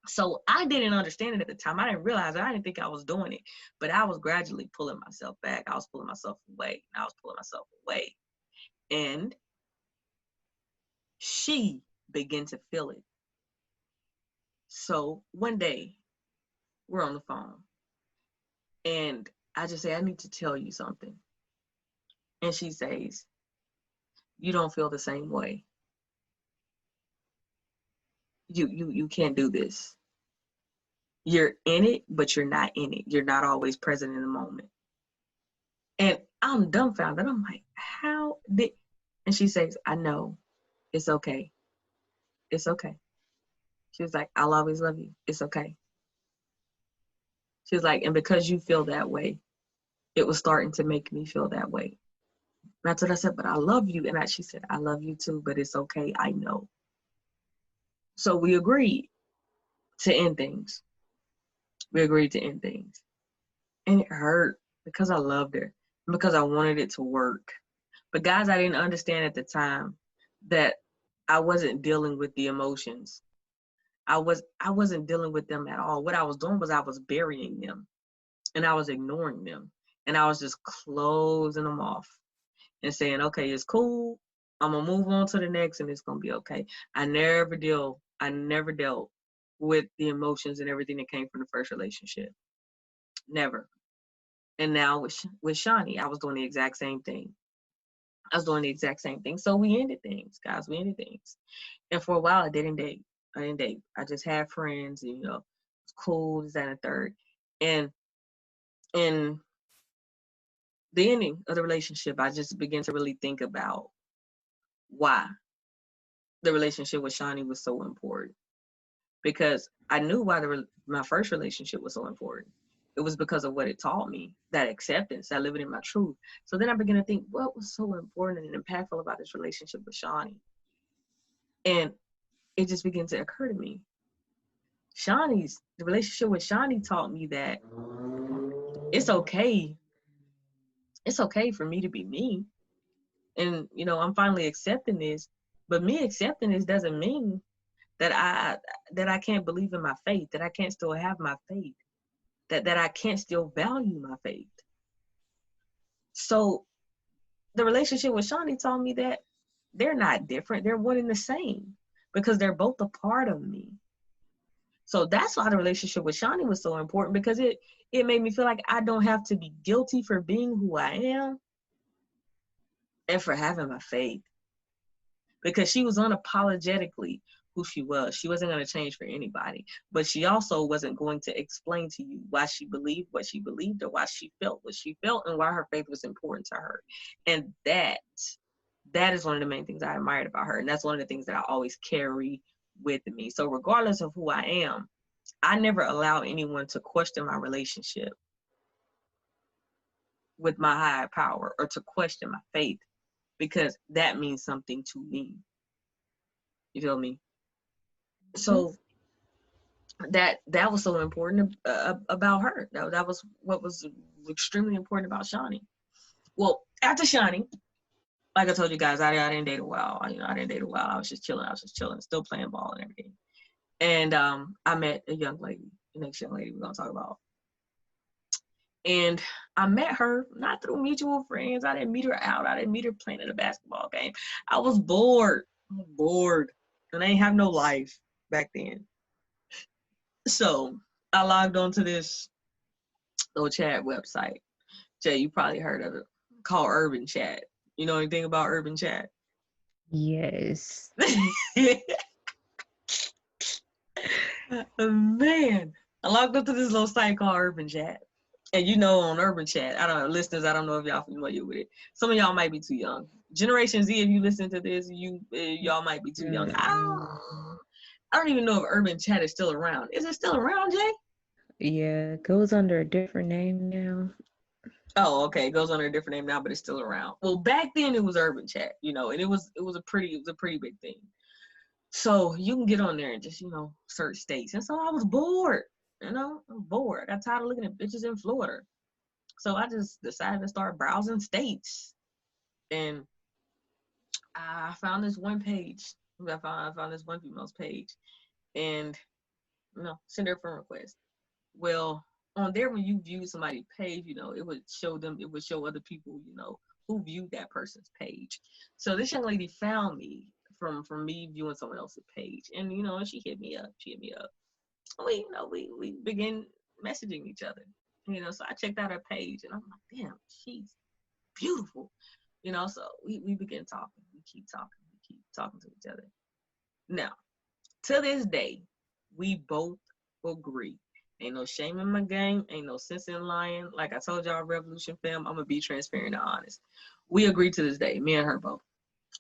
[SPEAKER 1] So I didn't understand it at the time. I didn't realize it. I didn't think I was doing it, but I was gradually pulling myself back. I was pulling myself away. I was pulling myself away. And she began to feel it. So one day we're on the phone and I just say, I need to tell you something. And she says, you don't feel the same way. You can't do this. You're in it, but you're not in it. You're not always present in the moment. And I'm dumbfounded. I'm like, how did, and she says, I know. It's okay. It's okay. She was like, I'll always love you. It's okay. She was like, and because you feel that way, it was starting to make me feel that way. That's what I said, but I love you. And she said, I love you too, but it's okay. I know. So we agreed to end things. We agreed to end things. And it hurt because I loved her, because I wanted it to work. But guys, I didn't understand at the time that I wasn't dealing with the emotions. I wasn't dealing with them at all. What I was doing was I was burying them and I was ignoring them. And I was just closing them off and saying, okay, it's cool. I'm gonna move on to the next and it's gonna be okay. I never dealt with the emotions and everything that came from the first relationship. Never. And now with Shawnee, I was doing the exact same thing. So we ended things, guys. We ended things. And for a while I didn't date. I just had friends, and it's cool, this, that, and the third. And in the ending of the relationship, I just began to really think about why the relationship with Shawnee was so important. Because I knew why my first relationship was so important. It was because of what it taught me, that acceptance, that living in my truth. So then I began to think, what was so important and impactful about this relationship with Shawnee? And it just began to occur to me. The relationship with Shawnee taught me that it's okay. It's okay for me to be me. And, I'm finally accepting this. But me accepting this doesn't mean that I can't believe in my faith, that I can't still have my faith, that I can't still value my faith. So the relationship with Shawnee taught me that they're not different. They're one and the same because they're both a part of me. So that's why the relationship with Shawnee was so important, because it made me feel like I don't have to be guilty for being who I am and for having my faith. Because she was unapologetically who she was. She wasn't going to change for anybody. But she also wasn't going to explain to you why she believed what she believed, or why she felt what she felt, and why her faith was important to her. And that is one of the main things I admired about her. And that's one of the things that I always carry with me. So regardless of who I am, I never allow anyone to question my relationship with my higher power or to question my faith, because that means something to me. You feel me? So that was so important about her. That was what was extremely important about Shawnee. Well, after Shawnee, like I told you guys, I didn't date a while. I didn't date a while. I was just chilling, still playing ball and everything. And I met a young lady, the next young lady we're gonna talk about. And I met her not through mutual friends. I didn't meet her out. I didn't meet her playing at a basketball game. I was bored. And I didn't have no life back then. So I logged onto this little chat website. Jay, you probably heard of it, called Urban Chat. You know anything about Urban Chat?
[SPEAKER 2] Yes.
[SPEAKER 1] Man, I logged onto this little site called Urban Chat. And you know, on Urban Chat, I don't know, listeners, I don't know if y'all familiar with it. Some of y'all might be too young. Generation Z, if you listen to this, y'all might be too young. I don't even know if Urban Chat is still around. Is it still around, Jay?
[SPEAKER 2] Yeah, it goes under a different name now.
[SPEAKER 1] Oh, okay. It goes under a different name now, but it's still around. Well, back then it was Urban Chat, and it was a pretty big thing. So you can get on there and just, search states. And so I was bored, I'm bored. I got tired of looking at bitches in Florida. So I just decided to start browsing states. And I found this one page. I found this one female's page. And, send her friend request. Well, on there, when you view somebody's page, it would show other people, who viewed that person's page. So this young lady found me from me viewing someone else's page. And, she hit me up. We began messaging each other. So I checked out her page and I'm like, damn, she's beautiful. So we begin talking. We keep talking to each other. Now, to this day, we both agree. Ain't no shame in my game. Ain't no sense in lying. Like I told y'all, Revolution fam, I'm going to be transparent and honest. We agree to this day, me and her both,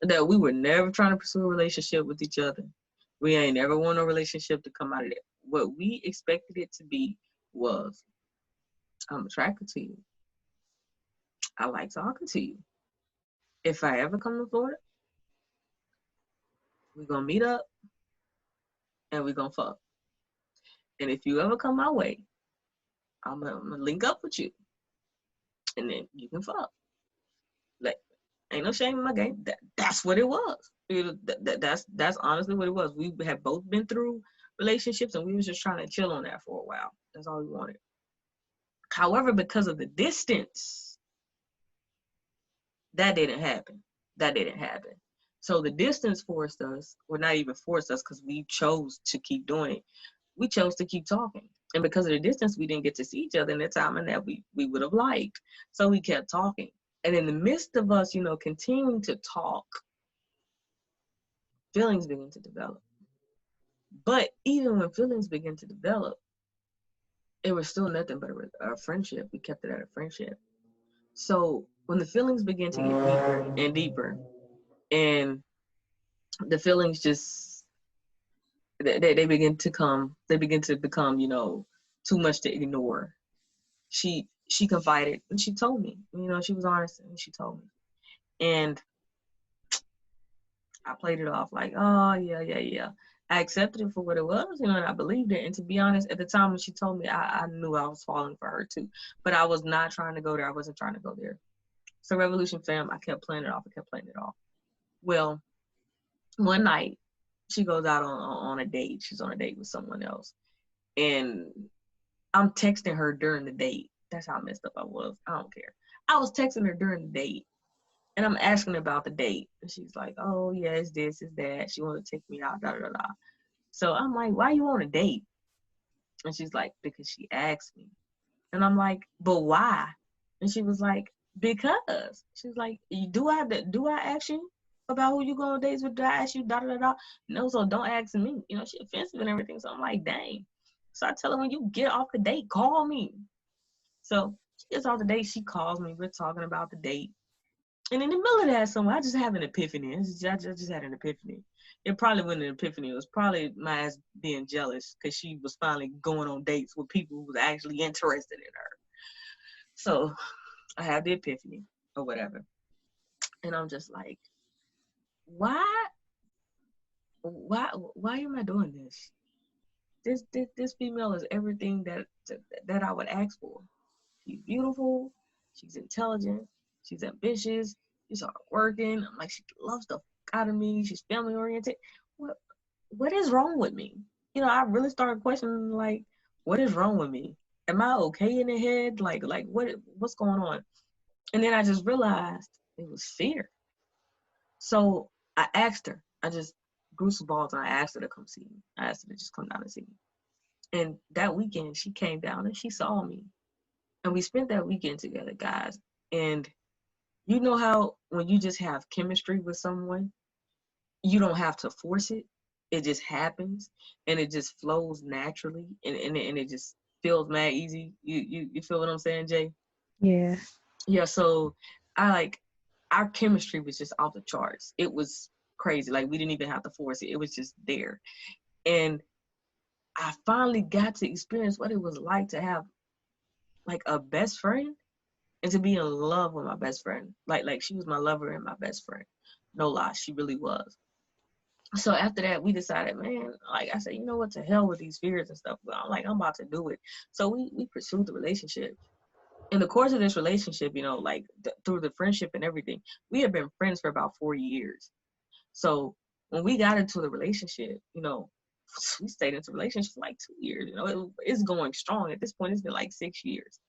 [SPEAKER 1] that we were never trying to pursue a relationship with each other. We ain't never want a relationship to come out of it. What we expected it to be was, I'm attracted to you. I like talking to you. If I ever come to Florida, we're going to meet up and we're going to fuck. And if you ever come my way, I'm going to link up with you. And then you can fuck. Like, ain't no shame in my game. That's what it was. That's honestly what it was. We had both been through relationships and we was just trying to chill on that for a while. That's all we wanted. However, because of the distance, that didn't happen. So the distance forced us, or not even forced us, because we chose to keep doing it. We chose to keep talking. And because of the distance, we didn't get to see each other in the time and that we would have liked. So we kept talking. And in the midst of us, continuing to talk, feelings begin to develop. But even when feelings begin to develop, it was still nothing but a friendship. We kept it at a friendship. So when the feelings begin to get deeper and deeper, and the feelings just they begin to become, too much to ignore. She confided and she told me, she was honest and she told me. And I played it off like, oh yeah. I accepted it for what it was, and I believed it. And to be honest, at the time when she told me, I knew I was falling for her too. But I was not trying to go there. I wasn't trying to go there. So Revolution fam, I kept playing it off. Well, one night she goes out on a date. She's on a date with someone else. And I'm texting her during the date. That's how messed up I was. I don't care. I was texting her during the date. And I'm asking about the date. And she's like, oh, yeah, it's this, it's that. She wanted to take me out, da. So I'm like, why you on a date? And she's like, because she asked me. And I'm like, but why? And she was like, because. She's like, do I ask you about who you go on dates with? Do I ask you, da? No, so don't ask me. She offensive and everything. So I'm like, dang. So I tell her, when you get off the date, call me. So she gets off the date. She calls me. We're talking about the date. And in the middle of that, somewhere, I just have an epiphany. I just had an epiphany. It probably wasn't an epiphany. It was probably my ass being jealous because she was finally going on dates with people who was actually interested in her. So I have the epiphany or whatever. And I'm just like, why am I doing this? This female is everything that I would ask for. She's beautiful. She's intelligent. She's ambitious. She's hardworking. I'm like, she loves the fuck out of me. She's family oriented. What is wrong with me? I really started questioning, like, what is wrong with me? Am I okay in the head? Like what's going on? And then I just realized it was fear. So I asked her. I just grew some balls and I asked her to come see me. I asked her to just come down and see me. And that weekend, she came down and she saw me. And we spent that weekend together, guys. And you know how when you just have chemistry with someone, you don't have to force it. It just happens and it just flows naturally. And it just, feels mad easy. You feel what I'm saying, Jay?
[SPEAKER 2] Yeah.
[SPEAKER 1] Yeah, so I like our chemistry was just off the charts. It was crazy. Like we didn't even have to force it. It was just there. And I finally got to experience what it was like to have like a best friend and to be in love with my best friend. Like she was my lover and my best friend. No lie, she really was. So after that, we decided, man, like I said, you know what, to hell with these fears and stuff. But I'm like, I'm about to do it. So we pursued the relationship. In the course of this relationship, you know, like through the friendship and everything, we had been friends for about 4 years. So when we got into the relationship, you know, we stayed into the relationship for like 2 years. You know, it's going strong at this point. It's been like 6 years,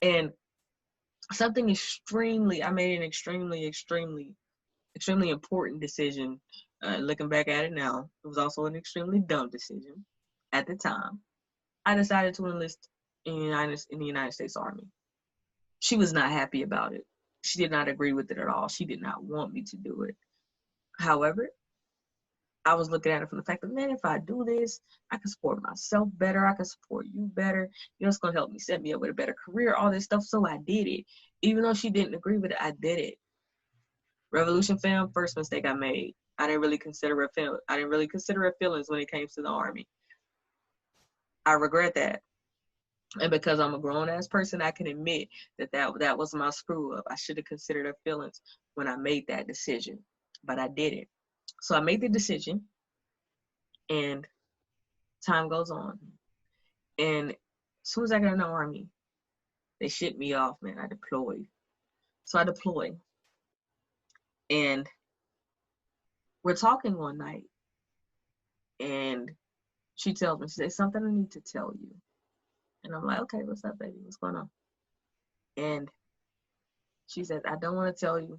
[SPEAKER 1] and something extremely, I made an extremely important decision. Looking back at it now, it was also an extremely dumb decision at the time. I decided to enlist in the United States Army. She was not happy about it. She did not agree with it at all. She did not want me to do it. However, I was looking at it from the fact that, man, if I do this, I can support myself better. I can support you better. You know, it's going to help me set me up with a better career, all this stuff. So I did it. Even though she didn't agree with it, I did it. Revolution fam, first mistake I made. I didn't really consider her feelings. I didn't really consider her feelings when it came to the Army. I regret that. And because I'm a grown ass person, I can admit that was my screw up. I should have considered her feelings when I made that decision, but I didn't. So I made the decision, and time goes on. And as soon as I got in the Army, they shipped me off, man. I deployed. So I deployed, and we're talking one night, and she tells me, she says, something I need to tell you. And I'm like, okay, what's up, baby? What's going on? And she said, I don't want to tell you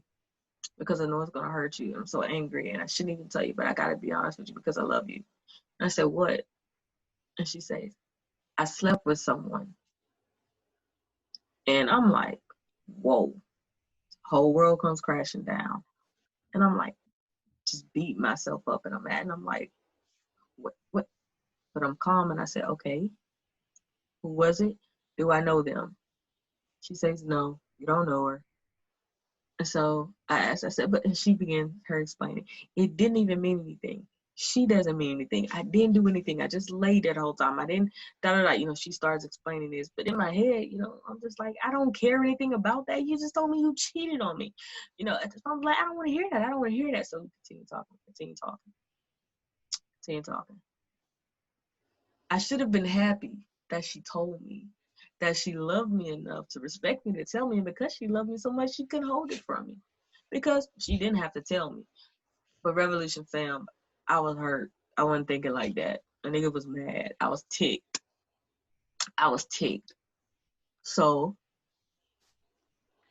[SPEAKER 1] because I know it's gonna hurt you. I'm so angry and I shouldn't even tell you, but I gotta be honest with you because I love you. And I said, what? And she says, I slept with someone. And I'm like, whoa, whole world comes crashing down. And I'm like, just beat myself up and I'm mad. And I'm like, what? But I'm calm and I said, okay, who was it? Do I know them? She says, no, you don't know her. And so I asked, I said, but she began her explaining. It didn't even mean anything. She doesn't mean anything. I didn't do anything. I just laid there the whole time. I didn't, you know, she starts explaining this. But in my head, you know, I'm just like, I don't care anything about that. You just told me you cheated on me. You know, I'm like, I don't want to hear that. I don't want to hear that. So we continue talking. I should have been happy that she told me that she loved me enough to respect me to tell me. And because she loved me so much, she couldn't hold it from me. Because she didn't have to tell me. But Revolution fam, I was hurt. I wasn't thinking like that. A nigga was mad. I was ticked. I was ticked. So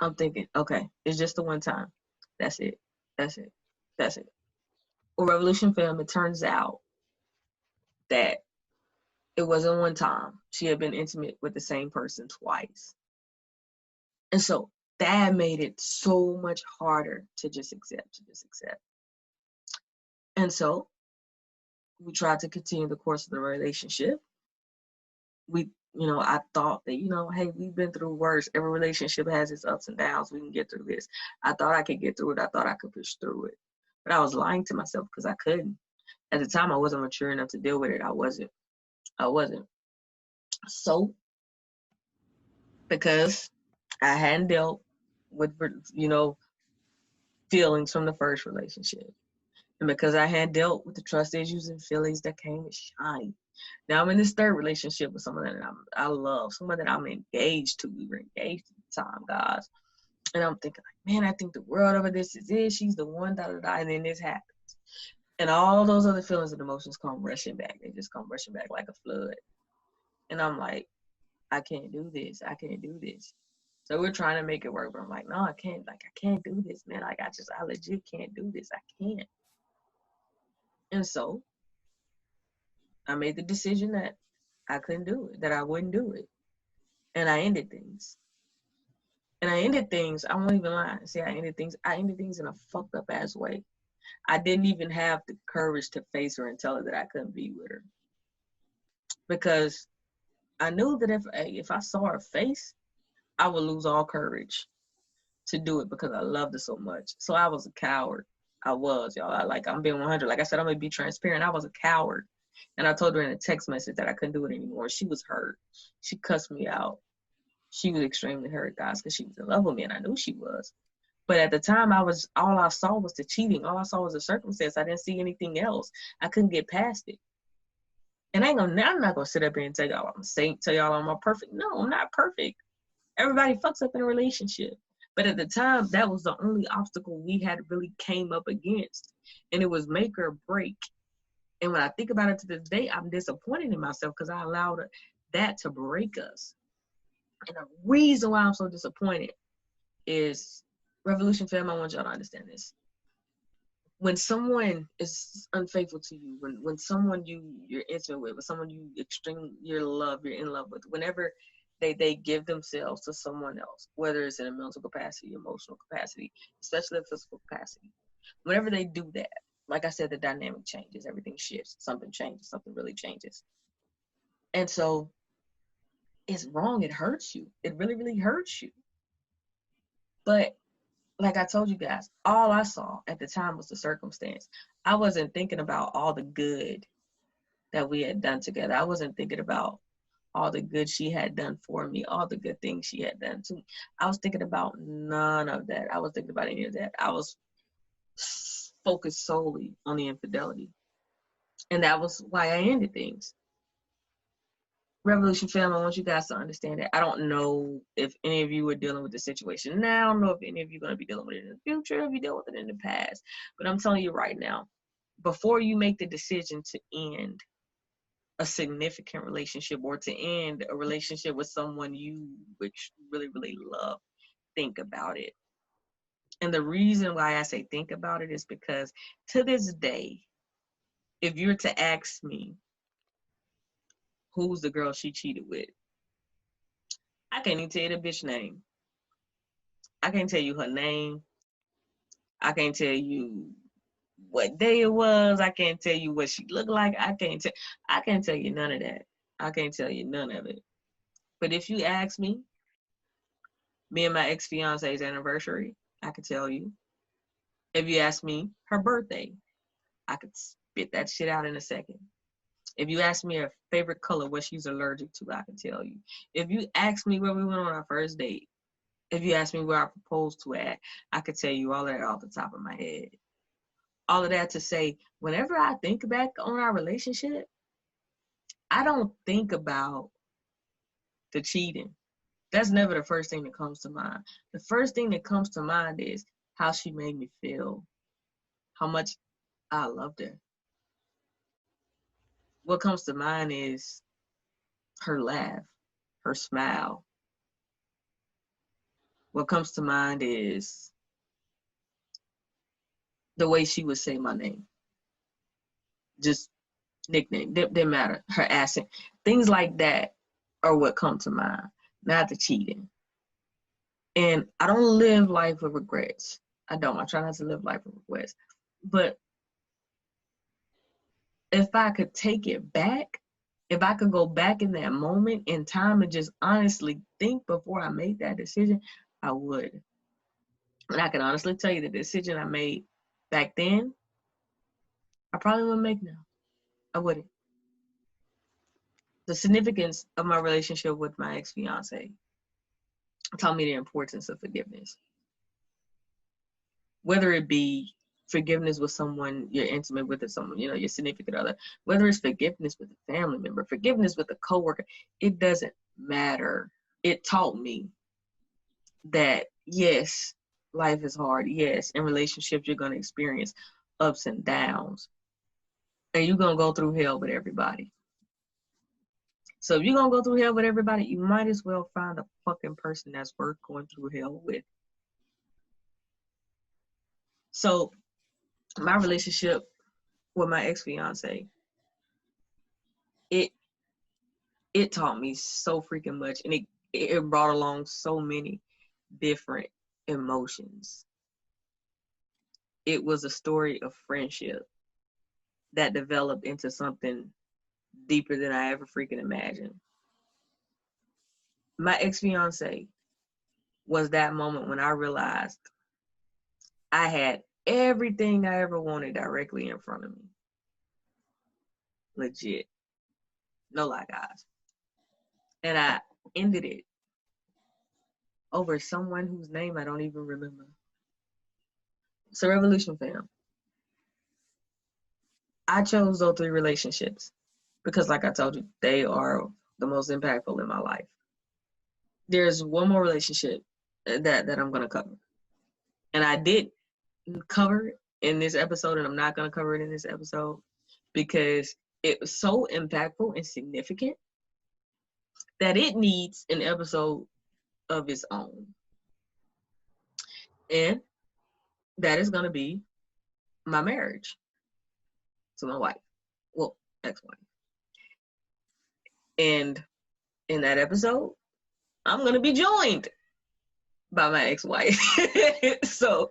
[SPEAKER 1] I'm thinking, okay, it's just the one time. That's it. That's it. That's it. Well, Revolution fam, it turns out that it wasn't one time. She had been intimate with the same person twice. And so that made it so much harder to just accept. And so we tried to continue the course of the relationship. I thought that, hey, we've been through worse. Every relationship has its ups and downs. We can get through this. I thought I could get through it. I thought I could push through it. But I was lying to myself because I couldn't. At the time, I wasn't mature enough to deal with it. I wasn't. So, because I hadn't dealt with, feelings from the first relationship. And because I had dealt with the trust issues and feelings that came with shine. Now I'm in this third relationship with someone that I love, someone that I'm engaged to. We were engaged at the time, guys. And I'm thinking, like, man, I think the world over this is it. She's the one, da da da. And then this happens. And all those other feelings and emotions come rushing back. They just come rushing back like a flood. And I'm like, I can't do this. I can't do this. So we're trying to make it work, but I'm like, no, I can't. Like, I can't do this, man. Like, I legit can't do this. I can't. And so I made the decision that I couldn't do it, that I wouldn't do it. And I ended things. And I ended things, I won't even lie and say I ended things in a fucked up ass way. I didn't even have the courage to face her and tell her that I couldn't be with her. Because I knew that if I saw her face, I would lose all courage to do it because I loved her so much. So I was a coward. I was, y'all. I'm being 100. Like I said, I'm gonna be transparent. I was a coward, and I told her in a text message that I couldn't do it anymore. She was hurt. She cussed me out. She was extremely hurt, guys, because she was in love with me, and I knew she was. But at the time, all I saw was the cheating. All I saw was the circumstance. I didn't see anything else. I couldn't get past it. And I'm not gonna sit up here and tell y'all I'm a saint, tell y'all I'm all perfect. No, I'm not perfect. Everybody fucks up in a relationship. But at the time, that was the only obstacle we had really came up against. And it was make or break. And when I think about it to this day, I'm disappointed in myself because I allowed that to break us. And the reason why I'm so disappointed is Revolution fam, I want y'all to understand this. When someone is unfaithful to you, when someone you're intimate with someone you're in love with, whenever they give themselves to someone else, whether it's in a mental capacity, emotional capacity, especially a physical capacity, whenever they do that, like I said, the dynamic changes, everything shifts, something changes, something really changes. And so it's wrong, it hurts you, it really, really hurts you. But like I told you guys, all I saw at the time was the circumstance. I wasn't thinking about all the good that we had done together. I wasn't thinking about all the good she had done for me, all the good things she had done to me. I was thinking about none of that. I was thinking about any of that. I was focused solely on the infidelity. And that was why I ended things. Revolution fam, I want you guys to understand that. I don't know if any of you are dealing with the situation now. I don't know if any of you are going to be dealing with it in the future, if you dealt with it in the past. But I'm telling you right now, before you make the decision to end a significant relationship or to end a relationship with someone you which really, really love, think about it. And the reason why I say think about it is because to this day, if you're to ask me, who's the girl she cheated with? I can't even tell you the bitch name. I can't tell you her name. I can't tell you what day it was. I can't tell you what she looked like. I can't tell you none of that. I can't tell you none of it. But if you ask me, me and my ex-fiance's anniversary, I could tell you. If you ask me her birthday, I could spit that shit out in a second. If you ask me her favorite color, what she's allergic to, I can tell you. If you ask me where we went on our first date, if you ask me where I proposed to at, I could tell you all that off the top of my head. All of that to say, whenever I think back on our relationship, I don't think about the cheating. That's never the first thing that comes to mind. The first thing that comes to mind is how she made me feel, how much I loved her. What comes to mind is her laugh, her smile. What comes to mind is the way she would say my name. Just nickname, didn't matter. Her accent, things like that are what come to mind, not the cheating. And I don't live life with regrets. I don't. I try not to live life with regrets. But if I could take it back, if I could go back in that moment in time and just honestly think before I made that decision, I would. And I can honestly tell you the decision I made back then, I probably wouldn't make now. I wouldn't. The significance of my relationship with my ex-fiance taught me the importance of forgiveness. Whether it be forgiveness with someone you're intimate with or someone, your significant other, whether it's forgiveness with a family member, forgiveness with a coworker, it doesn't matter. It taught me that yes, life is hard. Yes, in relationships you're gonna experience ups and downs. And you're gonna go through hell with everybody. So if you're gonna go through hell with everybody, you might as well find a fucking person that's worth going through hell with. So my relationship with my ex-fiance, it taught me so freaking much, and it brought along so many different emotions. It was a story of friendship that developed into something deeper than I ever freaking imagined. my ex-fiance was that moment when I realized I had everything I ever wanted directly in front of me. Legit. No lie, guys. And I ended it over someone whose name I don't even remember. So Revolution fam, I chose those 3 relationships because, like I told you, they are the most impactful in my life. There's one more relationship that I'm going to cover. And I did cover it in this episode, and I'm not going to cover it in this episode because it was so impactful and significant that it needs an episode of its own. And that is going to be my marriage to my wife. Well, ex-wife. And in that episode, I'm going to be joined by my ex-wife. so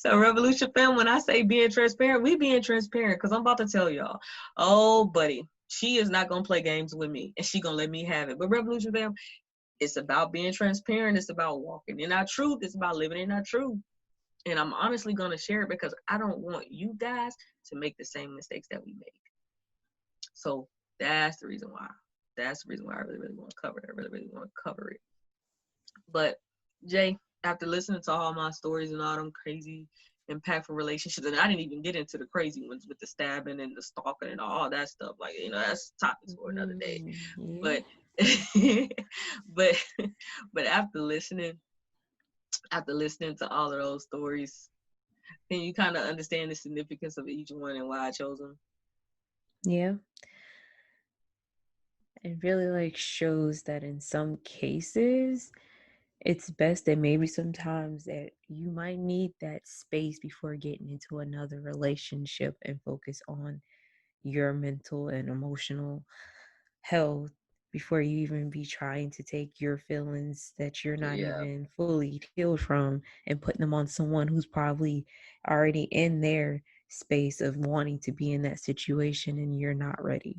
[SPEAKER 1] Revolution fam, when I say being transparent, we being transparent because I'm about to tell y'all, oh buddy, she is not going to play games with me and she going to let me have it. But Revolution fam, it's about being transparent. It's about walking in our truth. It's about living in our truth. And I'm honestly going to share it because I don't want you guys to make the same mistakes that we make. So that's the reason why. That's the reason why I really, really want to cover it. I really, really want to cover it. But Jay, after listening to all my stories and all them crazy, impactful relationships, and I didn't even get into the crazy ones with the stabbing and the stalking and all that stuff. Like, you know, that's topics for another day. Yeah. But after listening to all of those stories, can you kind of understand the significance of each one and why I chose them?
[SPEAKER 2] Yeah. It really like shows that in some cases, it's best that maybe sometimes that you might need that space before getting into another relationship and focus on your mental and emotional health before you even be trying to take your feelings that you're not even fully healed from and putting them on someone who's probably already in their space of wanting to be in that situation and you're not ready.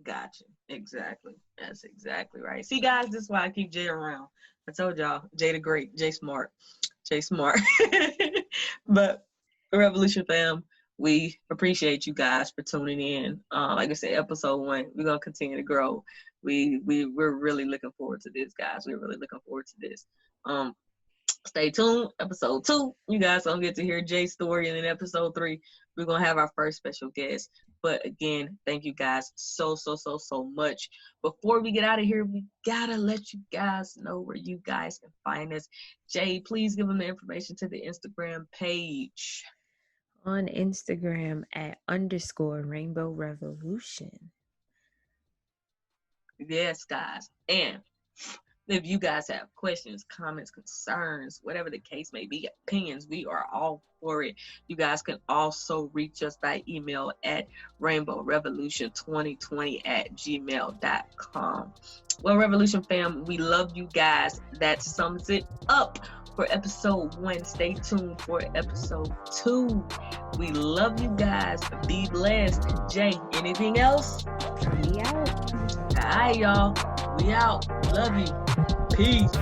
[SPEAKER 1] Gotcha. Exactly. That's exactly right. See, guys, this is why I keep Jay around. I told y'all, Jay the Great, Jay Smart. But Revolution fam, we appreciate you guys for tuning in. Like I said, episode 1, we're gonna continue to grow. We're really looking forward to this, guys. We're really looking forward to this. Stay tuned. Episode 2, you guys gonna get to hear Jay's story, and in episode 3, we're gonna have our first special guest. But again, thank you guys so much. Before we get out of here, we gotta let you guys know where you guys can find us. Jay, please give them the information to the Instagram page.
[SPEAKER 2] On Instagram at _Rainbow Revolution.
[SPEAKER 1] Yes, guys. And if you guys have questions, comments, concerns, whatever the case may be, opinions, we are all for it. You guys can also reach us by email at rainbowrevolution2020@gmail.com. Well, Revolution fam, we love you guys. That sums it up for episode 1. Stay tuned for episode 2. We love you guys. Be blessed. Jay, anything else?
[SPEAKER 2] We out.
[SPEAKER 1] All right, y'all. We out. Love you. Peace.